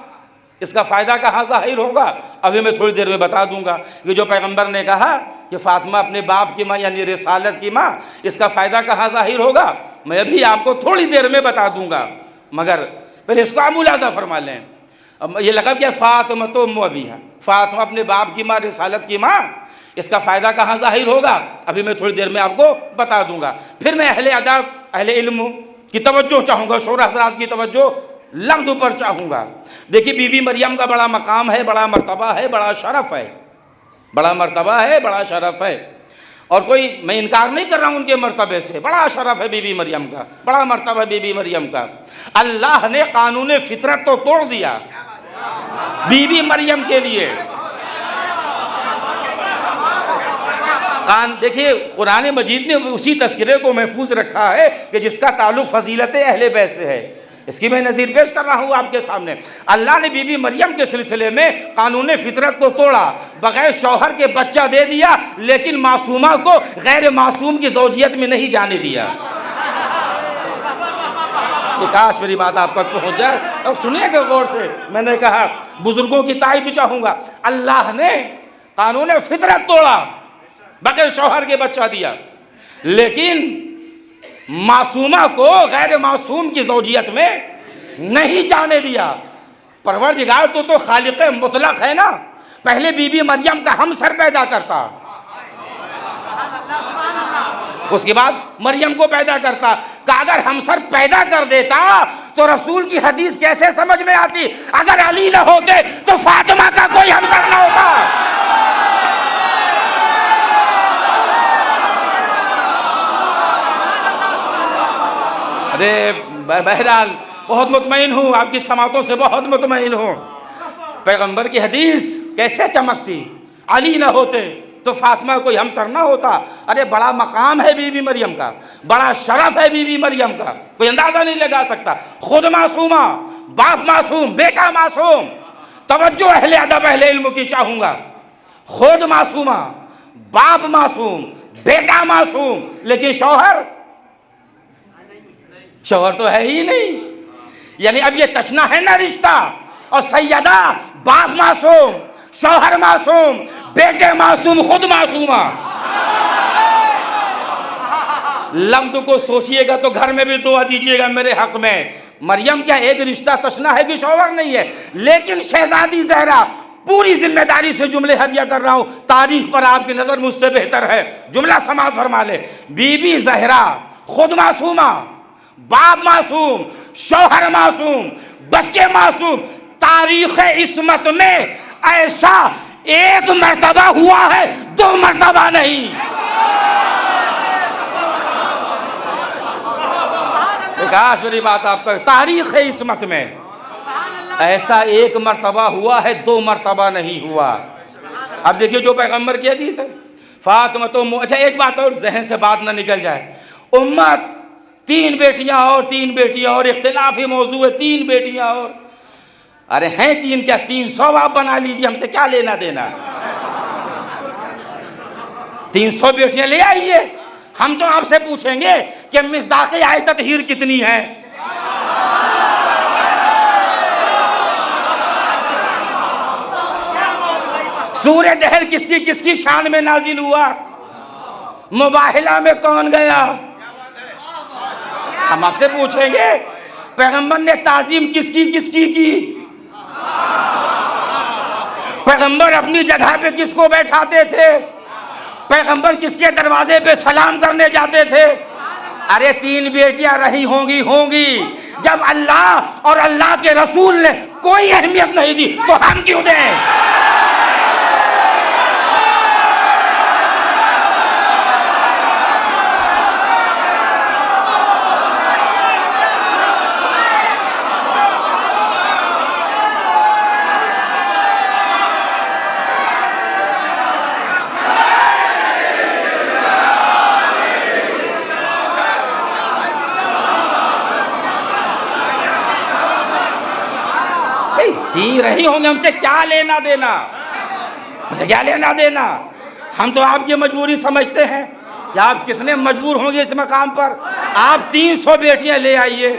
इसका फ़ायदा कहाँ ज़ाहिर होगा? अभी मैं थोड़ी देर में बता दूंगा। ये जो पैगंबर ने कहा कि फ़ातिमा अपने बाप की माँ यानी रिसालत की माँ, इसका फ़ायदा कहाँ ज़ाहिर होगा मैं अभी आपको थोड़ी देर में बता दूंगा, मगर पहले इसको आप मुलाज़ा फरमा लें। अब ये लक़ब क्या? फ़ातिमा तो उम्मु अबीहा, फ़ातिमा अपने बाप की माँ, रिसालत की माँ। इसका फ़ायदा कहाँ ज़ाहिर होगा अभी मैं थोड़ी देर में आपको बता दूंगा। फिर मैं अहले अदब, अहले इल्म, की तवज्जो चाहूँगा, शोरा हज़रात की तवज्जो लफ्ज़ पर चाहूँगा। देखिए बीबी मरियम का बड़ा मकाम है, बड़ा मर्तबा है, बड़ा शरफ़ है, बड़ा मर्तबा है, बड़ा शरफ़ है। और कोई मैं इनकार नहीं कर रहा हूँ उनके मर्तबे से, बड़ा शरफ़ है बीबी मरियम का, बड़ा मर्तबा है बीबी मरियम का। अल्लाह ने कानून फितरत तो तोड़ दिया बीबी मरियम के लिए। देखिए कुरान मजीद ने उसी तस्करे को महफूज रखा है कि जिसका ताल्लुक़ फजीलत अहले बैत से है। इसकी मैं नज़ीर पेश कर रहा हूँ आपके सामने। अल्लाह ने बीबी मरियम के सिलसिले में कानून फितरत को तोड़ा, बगैर शौहर के बच्चा दे दिया, लेकिन मासूमा को गैर मासूम की ज़ौजियत में नहीं जाने दिया। काश मेरी बात आप तक पहुँच जाए। अब सुनिएगा गौर से, मैंने कहा बुजुर्गों की तारीफ भी चाहूँगा। अल्लाह ने कानून फितरत तोड़ा, बगैर शौहर के बच्चा दिया, लेकिन मासूमा को गैर मासूम की ज़ौजियत में नहीं जाने दिया। परवरदिगार तो खालिक मुतलक है ना, पहले बीबी मरियम का हमसर पैदा करता, उसके बाद मरियम को पैदा करता। कि अगर हमसर पैदा कर देता तो रसूल की हदीस कैसे समझ में आती, अगर अली न होते तो फातिमा का कोई हमसर न होता। अरे बहरहाल बहुत मुतमईन हूँ, आपकी समातों से बहुत मुतमईन हूँ। पैगंबर की हदीस कैसे चमकती, अली न होते तो फातिमा कोई हमसर ना होता। अरे बड़ा मकाम है बीबी मरियम का, बड़ा शरफ है बीबी मरियम का, कोई अंदाजा नहीं लगा सकता। खुद मासूमा, बाप मासूम, बेटा मासूम। तवज्जो अहले अदब अहले इल्म की चाहूँगा। खुद मासूमा, बाप मासूम, बेटा मासूम, लेकिन शौहर तो है ही नहीं। यानी अब ये तशना है ना रिश्ता, और सैयदा बाप मासूम, शौहर मासूम, बेटे मासूम, खुद मासूमा। लफ्ज को सोचिएगा तो घर में भी दुआ दीजिएगा मेरे हक में। मरियम क्या एक रिश्ता तशना है कि शौहर नहीं है, लेकिन शहजादी ज़हरा, पूरी जिम्मेदारी से जुमले हदिया कर रहा हूं, तारीख पर आपकी नजर मुझसे बेहतर है, जुमला समाप्त फरमा ले। बीबी ज़हरा खुद मासूमा, बाप मासूम, शौहर मासूम, बच्चे मासूम। तारीख इस्मत में ऐसा एक मर्तबा हुआ है, दो मर्तबा नहीं। काश मेरी बात आप पर, तारीख इस्मत में ऐसा एक मर्तबा हुआ है, दो मर्तबा नहीं हुआ। अब देखिए जो पैगंबर की हदीस है, फातिमा तो अच्छा एक बात और जहन से बात ना निकल जाए, उम्मत तीन बेटियां और इख्तिलाफी मौजू है, तीन बेटियां और, अरे हैं तीन क्या 300 आप बना लीजिए, हमसे क्या लेना देना। 300 बेटियां ले आइए, हम तो आपसे पूछेंगे कि मिस्दाक़े आयत ततहीर कितनी है। सूरह दहर किसकी किसकी शान में नाजिल हुआ, मुबाहिला में कौन गया, हम आपसे पूछेंगे। पैगंबर ने ताजीम किसकी किसकी की, पैगंबर अपनी जगह पे किसको बैठाते थे, पैगंबर किसके दरवाजे पे सलाम करने जाते थे। अरे तीन बेटियां रही होंगी, जब अल्लाह और अल्लाह के रसूल ने कोई अहमियत नहीं दी तो हम क्यों दें। ही रही होंगे, हमसे क्या लेना देना, हमसे क्या लेना देना। हम तो आपकी मजबूरी समझते हैं कि आप कितने मजबूर होंगे इस मकाम पर। आप 300 बेटियां ले आइए,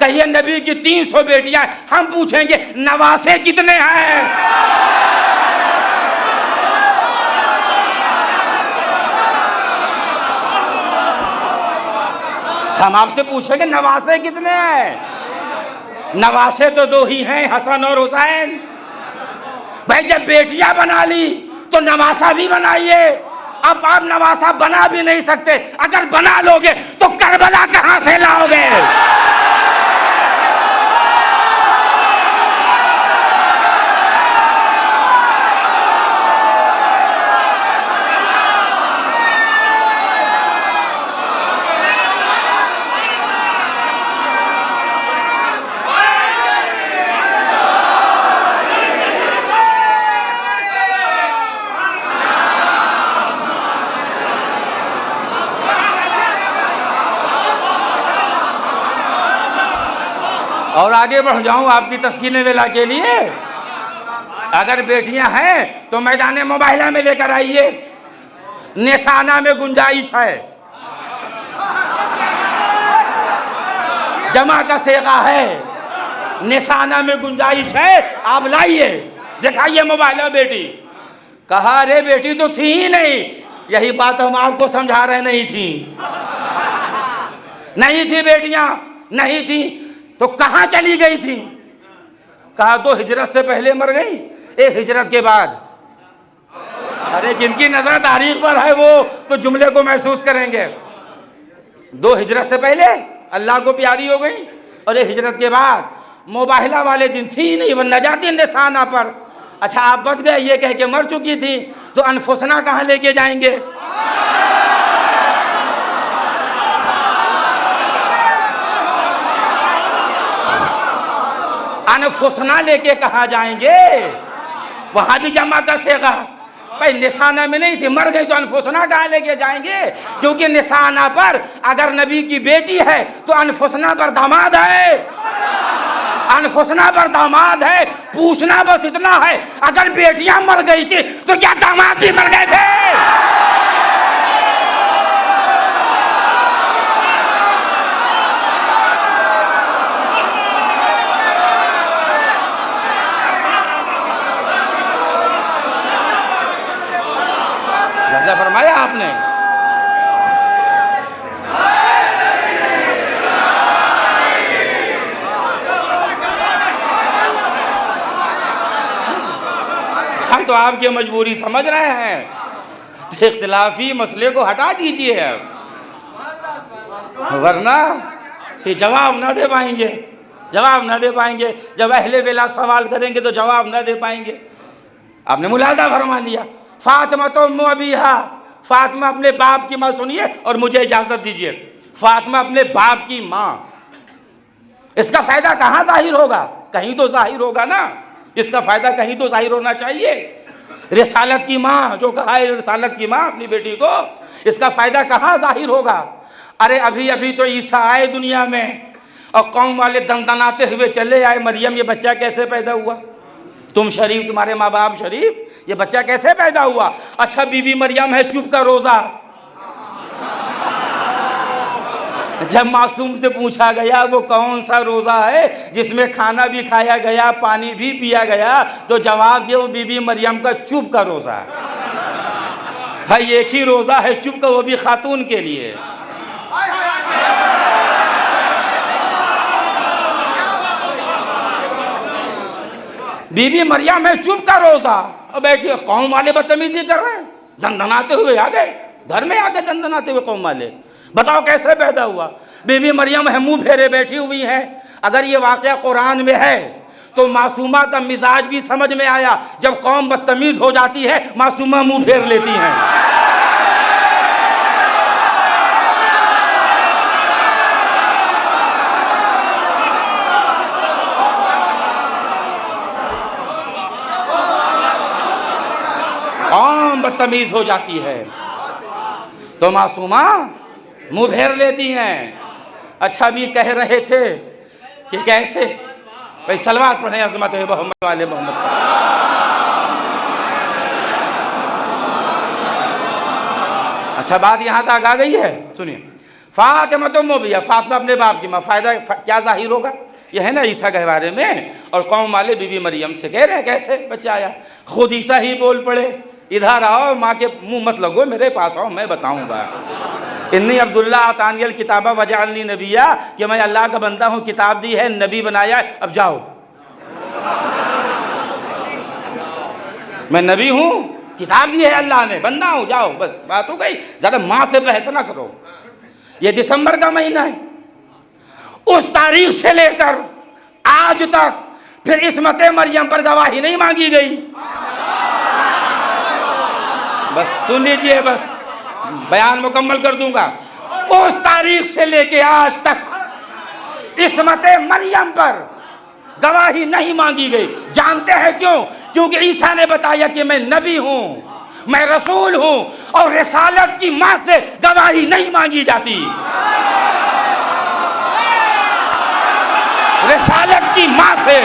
कहिए नबी की 300 बेटियां, हम पूछेंगे नवासे कितने हैं। हम आपसे पूछेंगे नवासे कितने हैं। नवासे तो दो ही हैं, हसन और हुसैन। भाई जब बेटियां बना ली तो नवासा भी बनाइए। अब आप नवासा बना भी नहीं सकते। अगर बना लोगे तो करबला कहां से लाओगे? और आगे बढ़ जाऊं आपकी तस्कीन वेला के लिए। अगर बेटियां हैं तो मैदान मुबाहिला में लेकर आइए, निशाना में गुंजाइश है, जमा का सेगा है, निशाना में गुंजाइश है, आप लाइए, दिखाइए मुबाहिला बेटी। कहा अरे बेटी तो थी ही नहीं। यही बात हम आपको समझा रहे, नहीं थी, नहीं थी बेटियां, नहीं थी। तो कहां चली गई थी? कहा तो हिजरत से पहले मर गई, एक हिजरत के बाद। अरे जिनकी नजर तारीख पर है वो तो जुमले को महसूस करेंगे। 2 हिजरत से पहले अल्लाह को प्यारी हो गई और एक हिजरत के बाद। मुबाहिला वाले दिन थी नहीं, वो न जाती निशाना पर। अच्छा आप बच गए ये कह के मर चुकी थी, तो अनफुसना कहाँ लेके जाएंगे? अनफुसना लेके कहाँ जाएंगे? वहां भी जमा का सेगा। भाई निशाना में नहीं थी, मर गई तो अनफुसना कहाँ लेके जाएंगे? क्योंकि निशाना पर अगर नबी की बेटी है तो अनफुसना पर दामाद है, अनफुसना पर दामाद है। पूछना बस इतना है, अगर बेटियां मर गई थी तो क्या दामाद भी मर गए थे? ऐसा फरमाया आपने। हम तो आपकी मजबूरी समझ रहे हैं, तो इख्तिलाफी मसले को हटा दीजिए अब, वरना ये जवाब ना दे पाएंगे, जवाब ना दे पाएंगे। जब अहले वेला सवाल करेंगे तो जवाब ना दे पाएंगे। आपने मुलाजा फरमा लिया। फातिमा तो अबीहा, फातिमा अपने बाप की माँ। सुनिए और मुझे इजाजत दीजिए, फातिमा अपने बाप की माँ। इसका फायदा कहाँ जाहिर होगा? कहीं तो जाहिर होगा ना, इसका फायदा कहीं तो जाहिर होना चाहिए। रिसालत की माँ, जो कहा है रिसालत की माँ अपनी बेटी को, इसका फायदा कहाँ जाहिर होगा? अरे अभी अभी तो ईसा आए दुनिया में और कौम वाले दंदनाते हुए चले आए, मरियम ये बच्चा कैसे पैदा हुआ? तुम शरीफ, तुम्हारे माँ बाप शरीफ, ये बच्चा कैसे पैदा हुआ? अच्छा बीबी मरियम है चुप का रोजा। जब मासूम से पूछा गया वो कौन सा रोजा है जिसमें खाना भी खाया गया, पानी भी पिया गया, तो जवाब दिया वो बीबी मरियम का चुप का रोजा है। भाई एक ही रोजा है चुप का, वो भी खातून के लिए। बीबी मरियम है चुप का रोजा, और बैठिए कौम वाले बदतमीजी कर रहे हैं, दंदनाते हुए आ गए घर में, आके दंदनाते हुए कौम वाले। बताओ कैसे पैदा हुआ? बीबी मरियम है मुंह फेरे बैठी हुई है। अगर ये वाक़या कुरान में है तो मासूमा का मिजाज भी समझ में आया। जब कौम बदतमीज हो जाती है मासूमा मुंह फेर लेती हैं। कौम बदतमीज हो जाती है तो मासूमा मुंह फेर लेती हैं। अच्छा भी कह रहे थे कि कैसे, भाई सलवात पढ़े अज़मत है मोहम्मद वाले मोहम्मद। अच्छा बात यहाँ तक आ गई है, सुनिए। फातिमा तो मोबिया, फातिमा अपने बाप की माँ। फायदा क्या जाहिर होगा? यह है ना ईसा के बारे में, और कौम वाले बीबी मरियम से कह रहे हैं कैसे बच्चा आया। खुद ईसा ही बोल पड़े, इधर आओ, माँ के मुंह मत लगो, मेरे पास आओ, मैं बताऊंगा। इन्नी अब्दुल्ला आतानियल किताबा वजालनी नबिया, कि मैं अल्लाह का बंदा हूँ, किताब दी है, नबी बनाया है, अब जाओ। मैं नबी हूँ, किताब दी है अल्लाह ने, बंदा हूँ, जाओ, बस बात हो गई। ज़्यादा माँ से बहस ना करो। ये दिसंबर का महीना है, उस तारीख से लेकर आज तक फिर इस्मत मरियम पर गवाही नहीं मांगी गई। बस सुन लीजिए, बस बयान मुकम्मल कर दूंगा। उस तारीख से लेके आज तक इस्मत मरियम पर गवाही नहीं मांगी गई। जानते हैं क्यों? क्योंकि ईसा ने बताया कि मैं नबी हूं, मैं रसूल हूं, और रिसालत की मां से गवाही नहीं मांगी जाती। रिसालत की मां से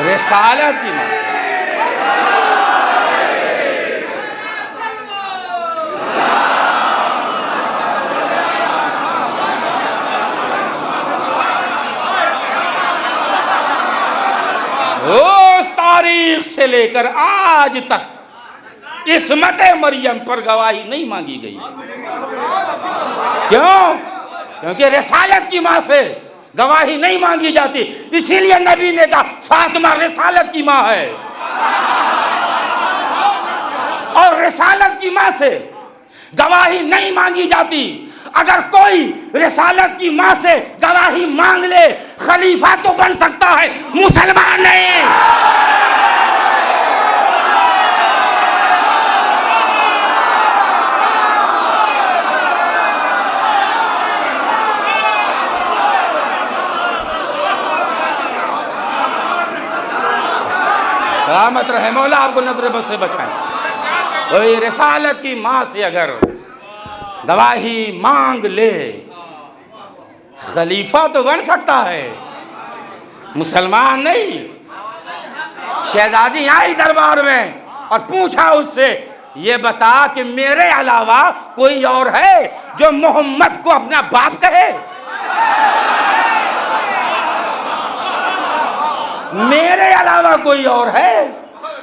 रिसालत की मां से उस तारीख से लेकर आज तक इस्मत मरियम पर गवाही नहीं मांगी गई। क्यों? क्योंकि रिसालत की मां से गवाही नहीं मांगी जाती। इसीलिए नबी ने कहा फातिमा रिसालत की मां है, और रिसालत की मां से गवाही नहीं मांगी जाती। अगर कोई रिसालत की मां से गवाही मांग ले, खलीफा तो बन सकता है, मुसलमान नहीं। सलामत रहे मौला, आपको नजर बस से बचाएं। वही रिसालत की मां से अगर गवाही मांग ले, खलीफा तो बन सकता है, मुसलमान नहीं। शहजादी आई दरबार में और पूछा उससे, ये बता कि मेरे अलावा कोई और है जो मोहम्मद को अपना बाप कहे? मेरे अलावा कोई और है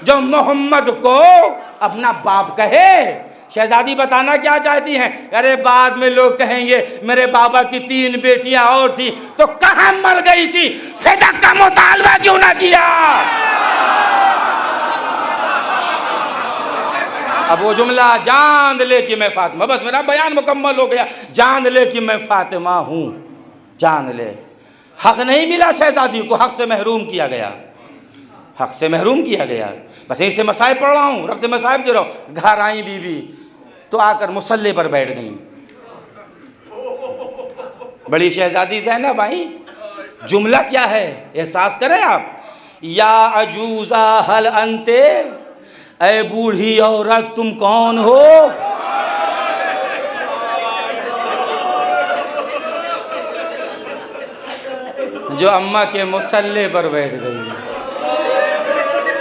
जो मोहम्मद को अपना बाप कहे? शहजादी बताना क्या चाहती हैं? अरे बाद में लोग कहेंगे मेरे बाबा की 3 बेटियां और थी, तो कहां मर गई थी? फिदक का मुतालबा क्यों ना किया? अब वो जुमला, जान ले कि मैं फातिमा, बस मेरा बयान मुकम्मल हो गया। जान ले कि मैं फातिमा हूं, जान ले। हक नहीं मिला शहजादी को, हक से महरूम किया गया, हक से महरूम किया गया। बस यहीं से मसाइब पढ़ रहा हूँ, रब्ते मसाइब दे रहा हूँ। घर आई बीवी तो आकर मुसल्ले पर बैठ गई। बड़ी शहजादी ज़ैनब आई। जुमला क्या है एहसास करें आप। या अजूज़ा हल अंते, ऐ बूढ़ी औरत तुम कौन हो? जो अम्मा के मुसल्ले पर बैठ गई।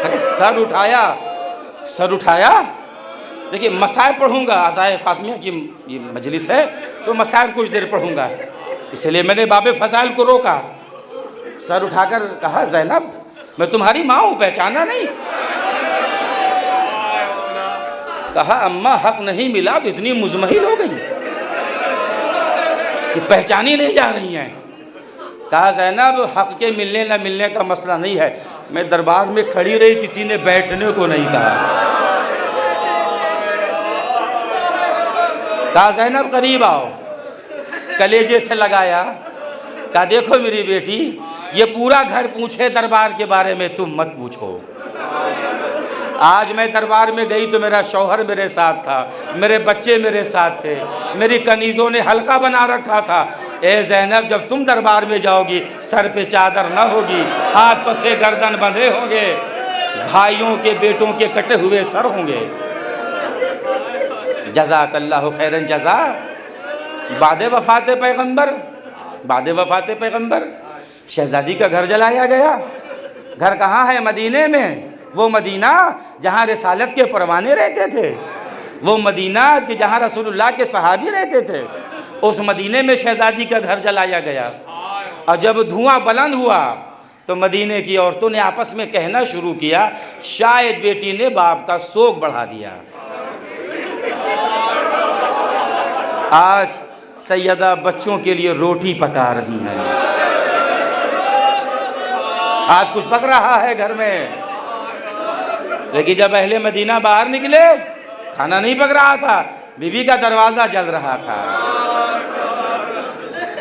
अरे सर उठाया, सर उठाया। देखिए मसाइब पढ़ूंगा, आज़ाए फातिमा की ये मजलिस है तो मसाइब कुछ देर पढ़ूंगा, इसलिए मैंने बाबे फसाइल को रोका। सर उठाकर कहा, ज़ैनब मैं तुम्हारी माँ हूँ, पहचाना नहीं? कहा अम्मा हक नहीं मिला तो इतनी मुजमहिल हो गई कि पहचानी नहीं जा रही हैं। कहा ज़ैनब हक के मिलने न मिलने का मसला नहीं है, मैं दरबार में खड़ी रही, किसी ने बैठने को नहीं कहा। कहा ज़ैनब करीब आओ, कलेजे से लगाया। कहा देखो मेरी बेटी, ये पूरा घर पूछे दरबार के बारे में, तुम मत पूछो। आज मैं दरबार में गई तो मेरा शौहर मेरे साथ था, मेरे बच्चे मेरे साथ थे, मेरी कनीज़ों ने हल्का बना रखा था। ए ज़ैनब जब तुम दरबार में जाओगी सर पे चादर न होगी, हाथ पसे गर्दन बंधे होंगे, भाइयों के बेटों के कटे हुए सर होंगे। जज़ाकल्लाहु खैरन जज़ा। बादे वफ़ाते पैगंबर, बादे वफ़ाते पैगंबर शहज़ादी का घर जलाया गया। घर कहाँ है? मदीने में। वो मदीना जहाँ रिसालत के परवाने रहते थे, वो मदीना कि जहाँ रसूलुल्लाह के सहाबी रहते थे, उस मदीने में शहज़ादी का घर जलाया गया। और जब धुआं बुलंद हुआ तो मदीने की औरतों ने आपस में कहना शुरू किया, शायद बेटी ने बाप का शोक बढ़ा दिया। आज सैयदा बच्चों के लिए रोटी पका रही हैं, आज कुछ पक रहा है घर में, लेकिन जब अहले मदीना बाहर निकले खाना नहीं पक रहा था, बीवी का दरवाज़ा जल रहा था,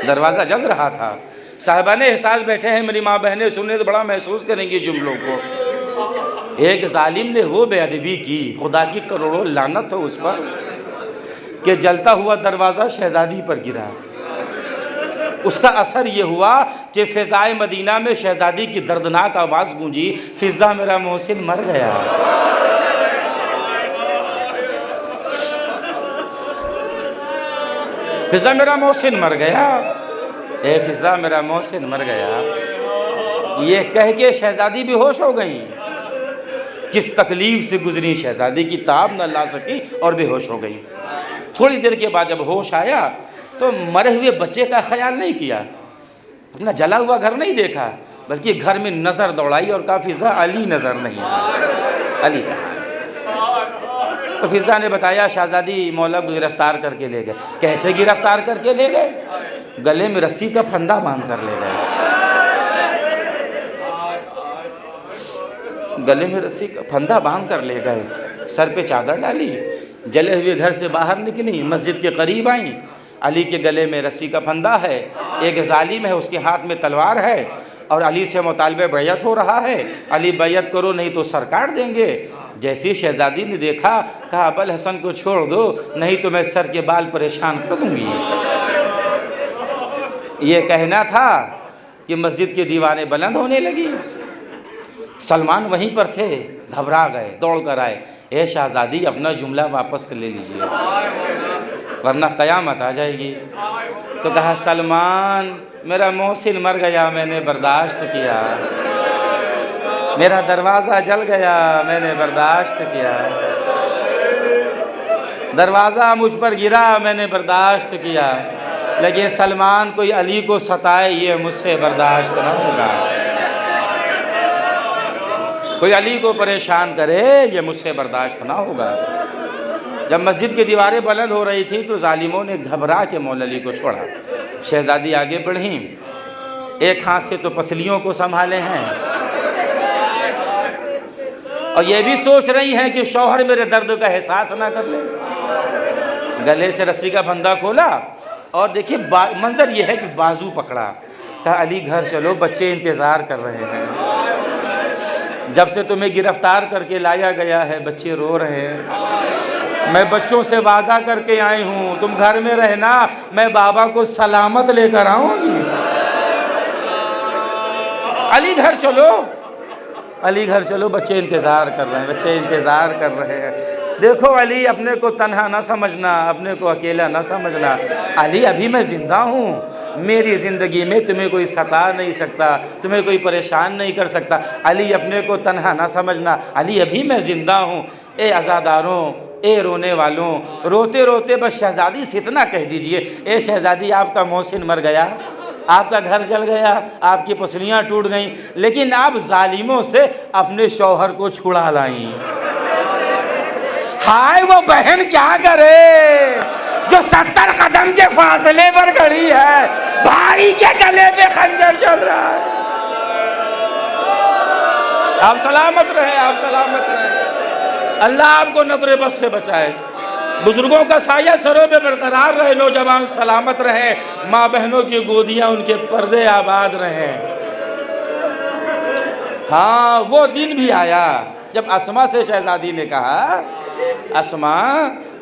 दरवाज़ा जल रहा था। साहिबाने एहसास बैठे हैं, मेरी माँ बहनें सुने तो बड़ा महसूस करेंगी जुमलों को। एक जालिम ने वो बेअदबी की, खुदा की करोड़ों लानत हो उस पर, कि जलता हुआ दरवाज़ा शहज़ादी पर गिरा। उसका असर ये हुआ कि फ़िज़ाए मदीना में शहज़ादी की दर्दनाक आवाज़ गूंजी, फ़िज़ा मेरा मोहसिन मर गया। फ़िज़ा मेरा मोहसिन मर गया, ए फ़िज़ा मेरा मोहसिन मर गया। ये कह के शहज़ादी बेहोश हो गई। किस तकलीफ़ से गुजरी शहज़ादी की ताब न ला सकी और बेहोश हो गई। थोड़ी देर के बाद जब होश आया तो मरे हुए बच्चे का ख्याल नहीं किया, अपना जला हुआ घर नहीं देखा, बल्कि घर में नज़र दौड़ाई और कहा फ़िज़ा अली नज़र नहीं आया, अली कहाँ है? तो फ़िज़ा ने बताया शहज़ादी मौला को गिरफ़्तार करके ले गए। कैसे गिरफ़्तार करके ले गए? गले में रस्सी का फंदा बांध कर ले गए, गले में रस्सी का फंदा बांध कर ले गए, सर पे चादर डाली, जले हुए घर से बाहर निकली, मस्जिद के करीब आई। अली के गले में रस्सी का फंदा है, एक जालिम है उसके हाथ में तलवार है और अली से मुतालबे बैयत हो रहा है। अली बैयत करो नहीं तो सर काट देंगे। जैसी शहज़ादी ने देखा, कहा अबुल हसन को छोड़ दो, नहीं तो मैं सर के बाल परेशान कर दूंगी। ये कहना था कि मस्जिद की दीवारें बुलंद होने लगी। सलमान वहीं पर थे, घबरा गए, दौड़ कर आए, ए शहज़ादी अपना जुमला वापस कर ले लीजिए वरना क़यामत आ जाएगी। तो कहा सलमान मेरा मोहसिन मर गया, मैंने बर्दाश्त किया, मेरा दरवाज़ा जल गया, मैंने बर्दाश्त किया, दरवाज़ा मुझ पर गिरा, मैंने बर्दाश्त किया, लेकिन सलमान कोई अली को सताए ये मुझसे बर्दाश्त न होगा, कोई अली को परेशान करे ये मुझसे बर्दाश्त ना होगा। जब मस्जिद की दीवारें बुलंद हो रही थी तो जालिमों ने घबरा के मौला अली को छोड़ा। शहज़ादी आगे बढ़ी, एक हाथ से तो पसलियों को संभाले हैं और ये भी सोच रही हैं कि शौहर मेरे दर्द का एहसास ना कर ले। गले से रस्सी का फंदा खोला और देखिए मंजर ये है कि बाजू पकड़ा, कहा अली घर चलो, बच्चे इंतज़ार कर रहे हैं, जब से तुम्हें गिरफ्तार करके लाया गया है बच्चे रो रहे हैं, मैं बच्चों से वादा करके आई हूँ तुम घर में रहना, मैं बाबा को सलामत लेकर आऊँगी। अली घर चलो, अली घर चलो, बच्चे इंतज़ार कर रहे हैं, बच्चे इंतज़ार कर रहे हैं। देखो अली, अपने को तन्हा ना समझना, अपने को अकेला ना समझना। अली अभी मैं ज़िंदा हूँ, मेरी ज़िंदगी में तुम्हें कोई सता नहीं सकता, तुम्हें कोई परेशान नहीं कर सकता। अली अपने को तन्हा ना समझना, अली अभी मैं ज़िंदा हूँ। ए अज़ादारों, ए रोने वालों, रोते रोते बस शहज़ादी से इतना कह दीजिए, ए शहज़ादी आपका मोहसिन मर गया, आपका घर जल गया, आपकी पसलियाँ टूट गईं, लेकिन आप जालिमों से अपने शौहर को छुड़ा लाईं। हाय वो बहन क्या करे जो 70 कदम के फासले पर खड़ी है, भाई के गले पे खंजर चल रहा है। आप सलामत रहे, आप सलामत रहे, अल्लाह आपको नज़र बस से बचाए, बुजुर्गों का साया सरों पे बरकरार रहे, नौजवान सलामत रहे, माँ बहनों की गोदियाँ उनके पर्दे आबाद रहे। हाँ वो दिन भी आया जब अस्मा से शहज़ादी ने कहा, अस्मा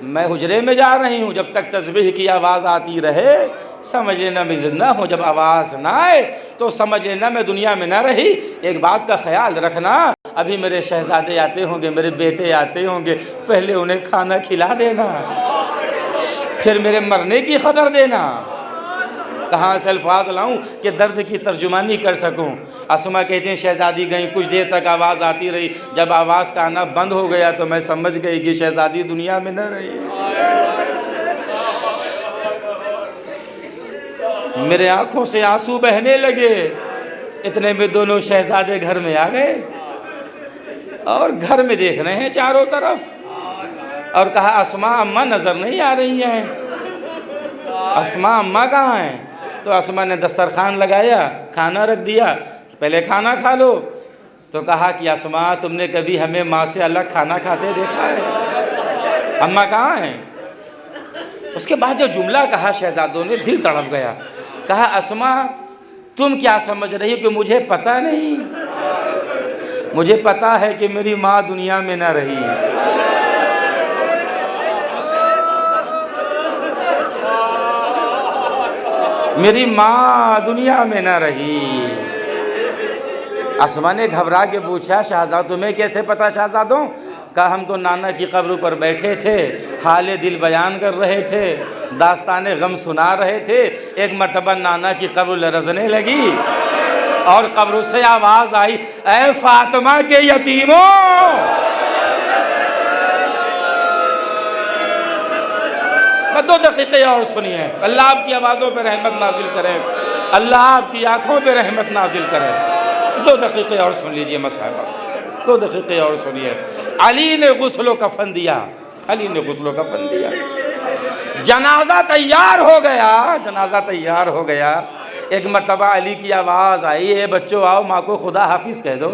मैं हुजरे में जा रही हूँ, जब तक तस्बीह की आवाज़ आती रहे समझ लेना मैं जिंदा हूँ, जब आवाज़ ना आए तो समझ लेना मैं दुनिया में ना रही। एक बात का ख्याल रखना, अभी मेरे शहज़ादे आते होंगे, मेरे बेटे आते होंगे, पहले उन्हें खाना खिला देना, फिर मेरे मरने की खबर देना। कहाँ से अल्फाज लाऊं कि दर्द की तर्जुमानी कर सकूं। अस्मा कहते हैं शहज़ादी गई, कुछ देर तक आवाज़ आती रही, जब आवाज़ का आना बंद हो गया तो मैं समझ गई कि शहज़ादी दुनिया में न रही। मेरे आँखों से आंसू बहने लगे, इतने में दोनों शहजादे घर में आ गए और घर में देख रहे हैं चारों तरफ और कहा अस्मा अम्मा नज़र नहीं आ रही हैं, अस्मा अम्मा कहाँ हैं? तो अस्मा ने दस्तरखान लगाया, खाना रख दिया, पहले खाना खा लो। तो कहा कि अस्मा तुमने कभी हमें माँ से अलग खाना खाते देखा है? अम्मा कहाँ हैं? उसके बाद जो जुमला कहा शहजादों ने, दिल तड़प गया। कहा अस्मा तुम क्या समझ रही हो कि मुझे पता नहीं? मुझे पता है कि मेरी माँ दुनिया में न रही। मेरी माँ दुनिया में न रही। अस्मा ने घबरा के पूछा शहजाद तुम्हें कैसे पता शहजादों? कहा हम तो नाना की कब्र पर बैठे थे, हाल दिल बयान कर रहे थे, दास्ताने गम सुना रहे थे। एक मर्तबा नाना की कब्र लरजने लगी और कब्र से आवाज़ आई, ऐ फातिमा के यतीमों। मैं 2 दकीक़े और सुनिए। अल्लाह आपकी आवाज़ों पर रहमत नाजिल करे, अल्लाह आपकी आँखों पर रहमत नाजिल करे। 2 दकीक़े और सुन लीजिए मसाहबा, 2 दकीक़े और सुनिए। अली ने गुस्लो कफन दिया, अली ने गुस्लो कफन दिया, जनाजा तैयार हो गया, जनाजा तैयार हो गया। एक मर्तबा अली की आवाज़ आई, ए बच्चों आओ माँ को खुदा हाफिज़ कह दो।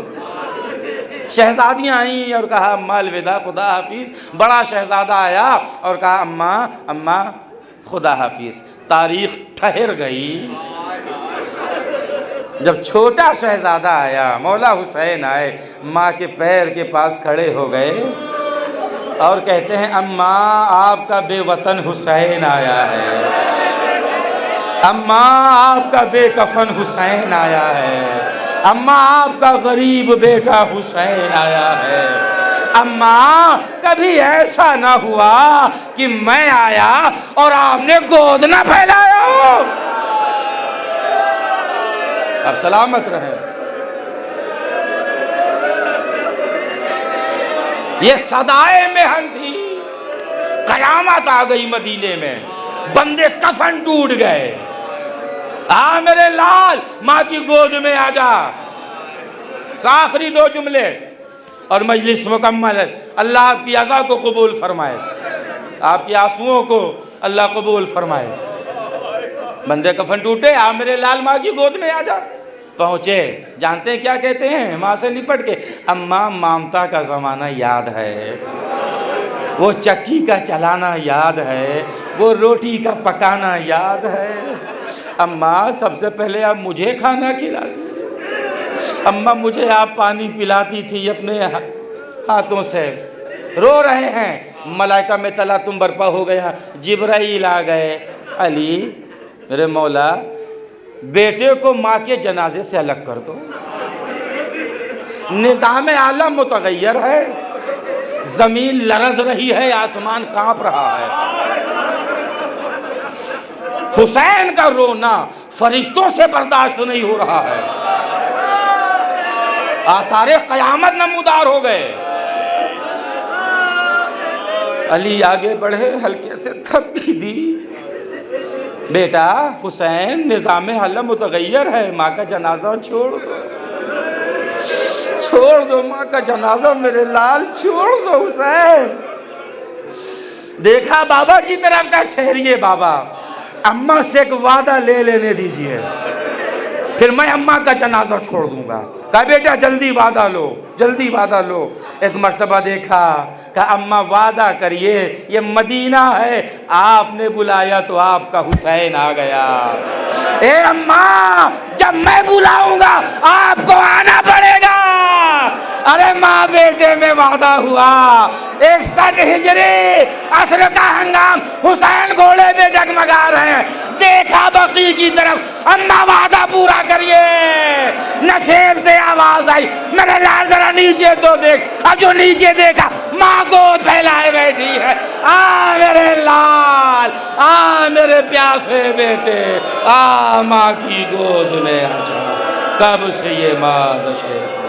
शहजादियाँ आई और कहा अम्मा अलविदा खुदा हाफिज़। बड़ा शहजादा आया और कहा अम्मा अम्मा खुदा हाफिज़। तारीख़ ठहर गई। जब छोटा शहजादा आया, मौला हुसैन आए, माँ के पैर के पास खड़े हो गए और कहते हैं अम्मा आपका बेवतन हुसैन आया है, अम्मा आपका बेकफन हुसैन आया है, अम्मा आपका गरीब बेटा हुसैन आया है। अम्मा कभी ऐसा ना हुआ कि मैं आया और आपने गोद ना फैलाया हो। अब सलामत रहे। ये सदाए मेहन थी। कयामत आ गई मदीने में, बंदे कफन टूट गए। आ मेरे लाल माँ की गोद में आ जा। आखिरी 2 जुमले और मजलिस मुकम्मल। अल्लाह आपकी अज़ा को कबूल फरमाए, आपकी आंसुओं को अल्लाह कबूल फरमाए। बंदे कफन टूटे, आ मेरे लाल माँ की गोद में आ जा। पहुँचे, जानते हैं क्या कहते हैं माँ से लिपट के? अम्मा ममता का ज़माना याद है, वो चक्की का चलाना याद है, वो रोटी का पकाना याद है। अम्मा सबसे पहले आप मुझे खाना खिलाती थी, अम्मा मुझे आप पानी पिलाती थी अपने हाथों से। रो रहे हैं, मलाइका में तला तुम बर्पा हो गया, जिब्राइल आ गए। अली मेरे मौला बेटे को माँ के जनाजे से अलग कर दो। निज़ाम आलम मुतगय्यर है, ज़मीन लरज़ रही है, आसमान काँप रहा है। हुसैन का रोना फरिश्तों से बर्दाश्त नहीं हो रहा है। आसारे क़यामत नमूदार हो गए। अली आगे बढ़े, हल्के से थपकी दी। बेटा हुसैन निज़ाम आलम मुतगय्यर है, माँ का जनाजा छोड़ दो, छोड़ दो माँ का जनाजा, मेरे लाल छोड़ दो हुसैन। देखा बाबा की तरफ का, ठहरिए बाबा, अम्मा से एक वादा ले लेने दीजिए, फिर मैं अम्मा का जनाजा छोड़ दूंगा। कहा बेटा जल्दी वादा लो, जल्दी वादा लो। एक मर्तबा देखा, कहा अम्मा वादा करिए, ये मदीना है, आपने बुलाया तो आपका हुसैन आ गया। ए अम्मा जब मैं बुलाऊंगा आपको आना पड़ेगा। अरे माँ बेटे में वादा हुआ। 61 हिजरी असर का हंगाम, हुसैन घोड़े में डगमगा रहे हैं। देखा बकी की तरफ, अम्मा वादा पूरा करिए। नशेब से आवाज आई, मेरे लाल जरा नीचे तो देख। अब जो नीचे देखा, माँ गोद फैलाए बैठी है। आ मेरे लाल, आ मेरे प्यासे बेटे, आ माँ की गोद में आ जा। कब से ये माँ नशेब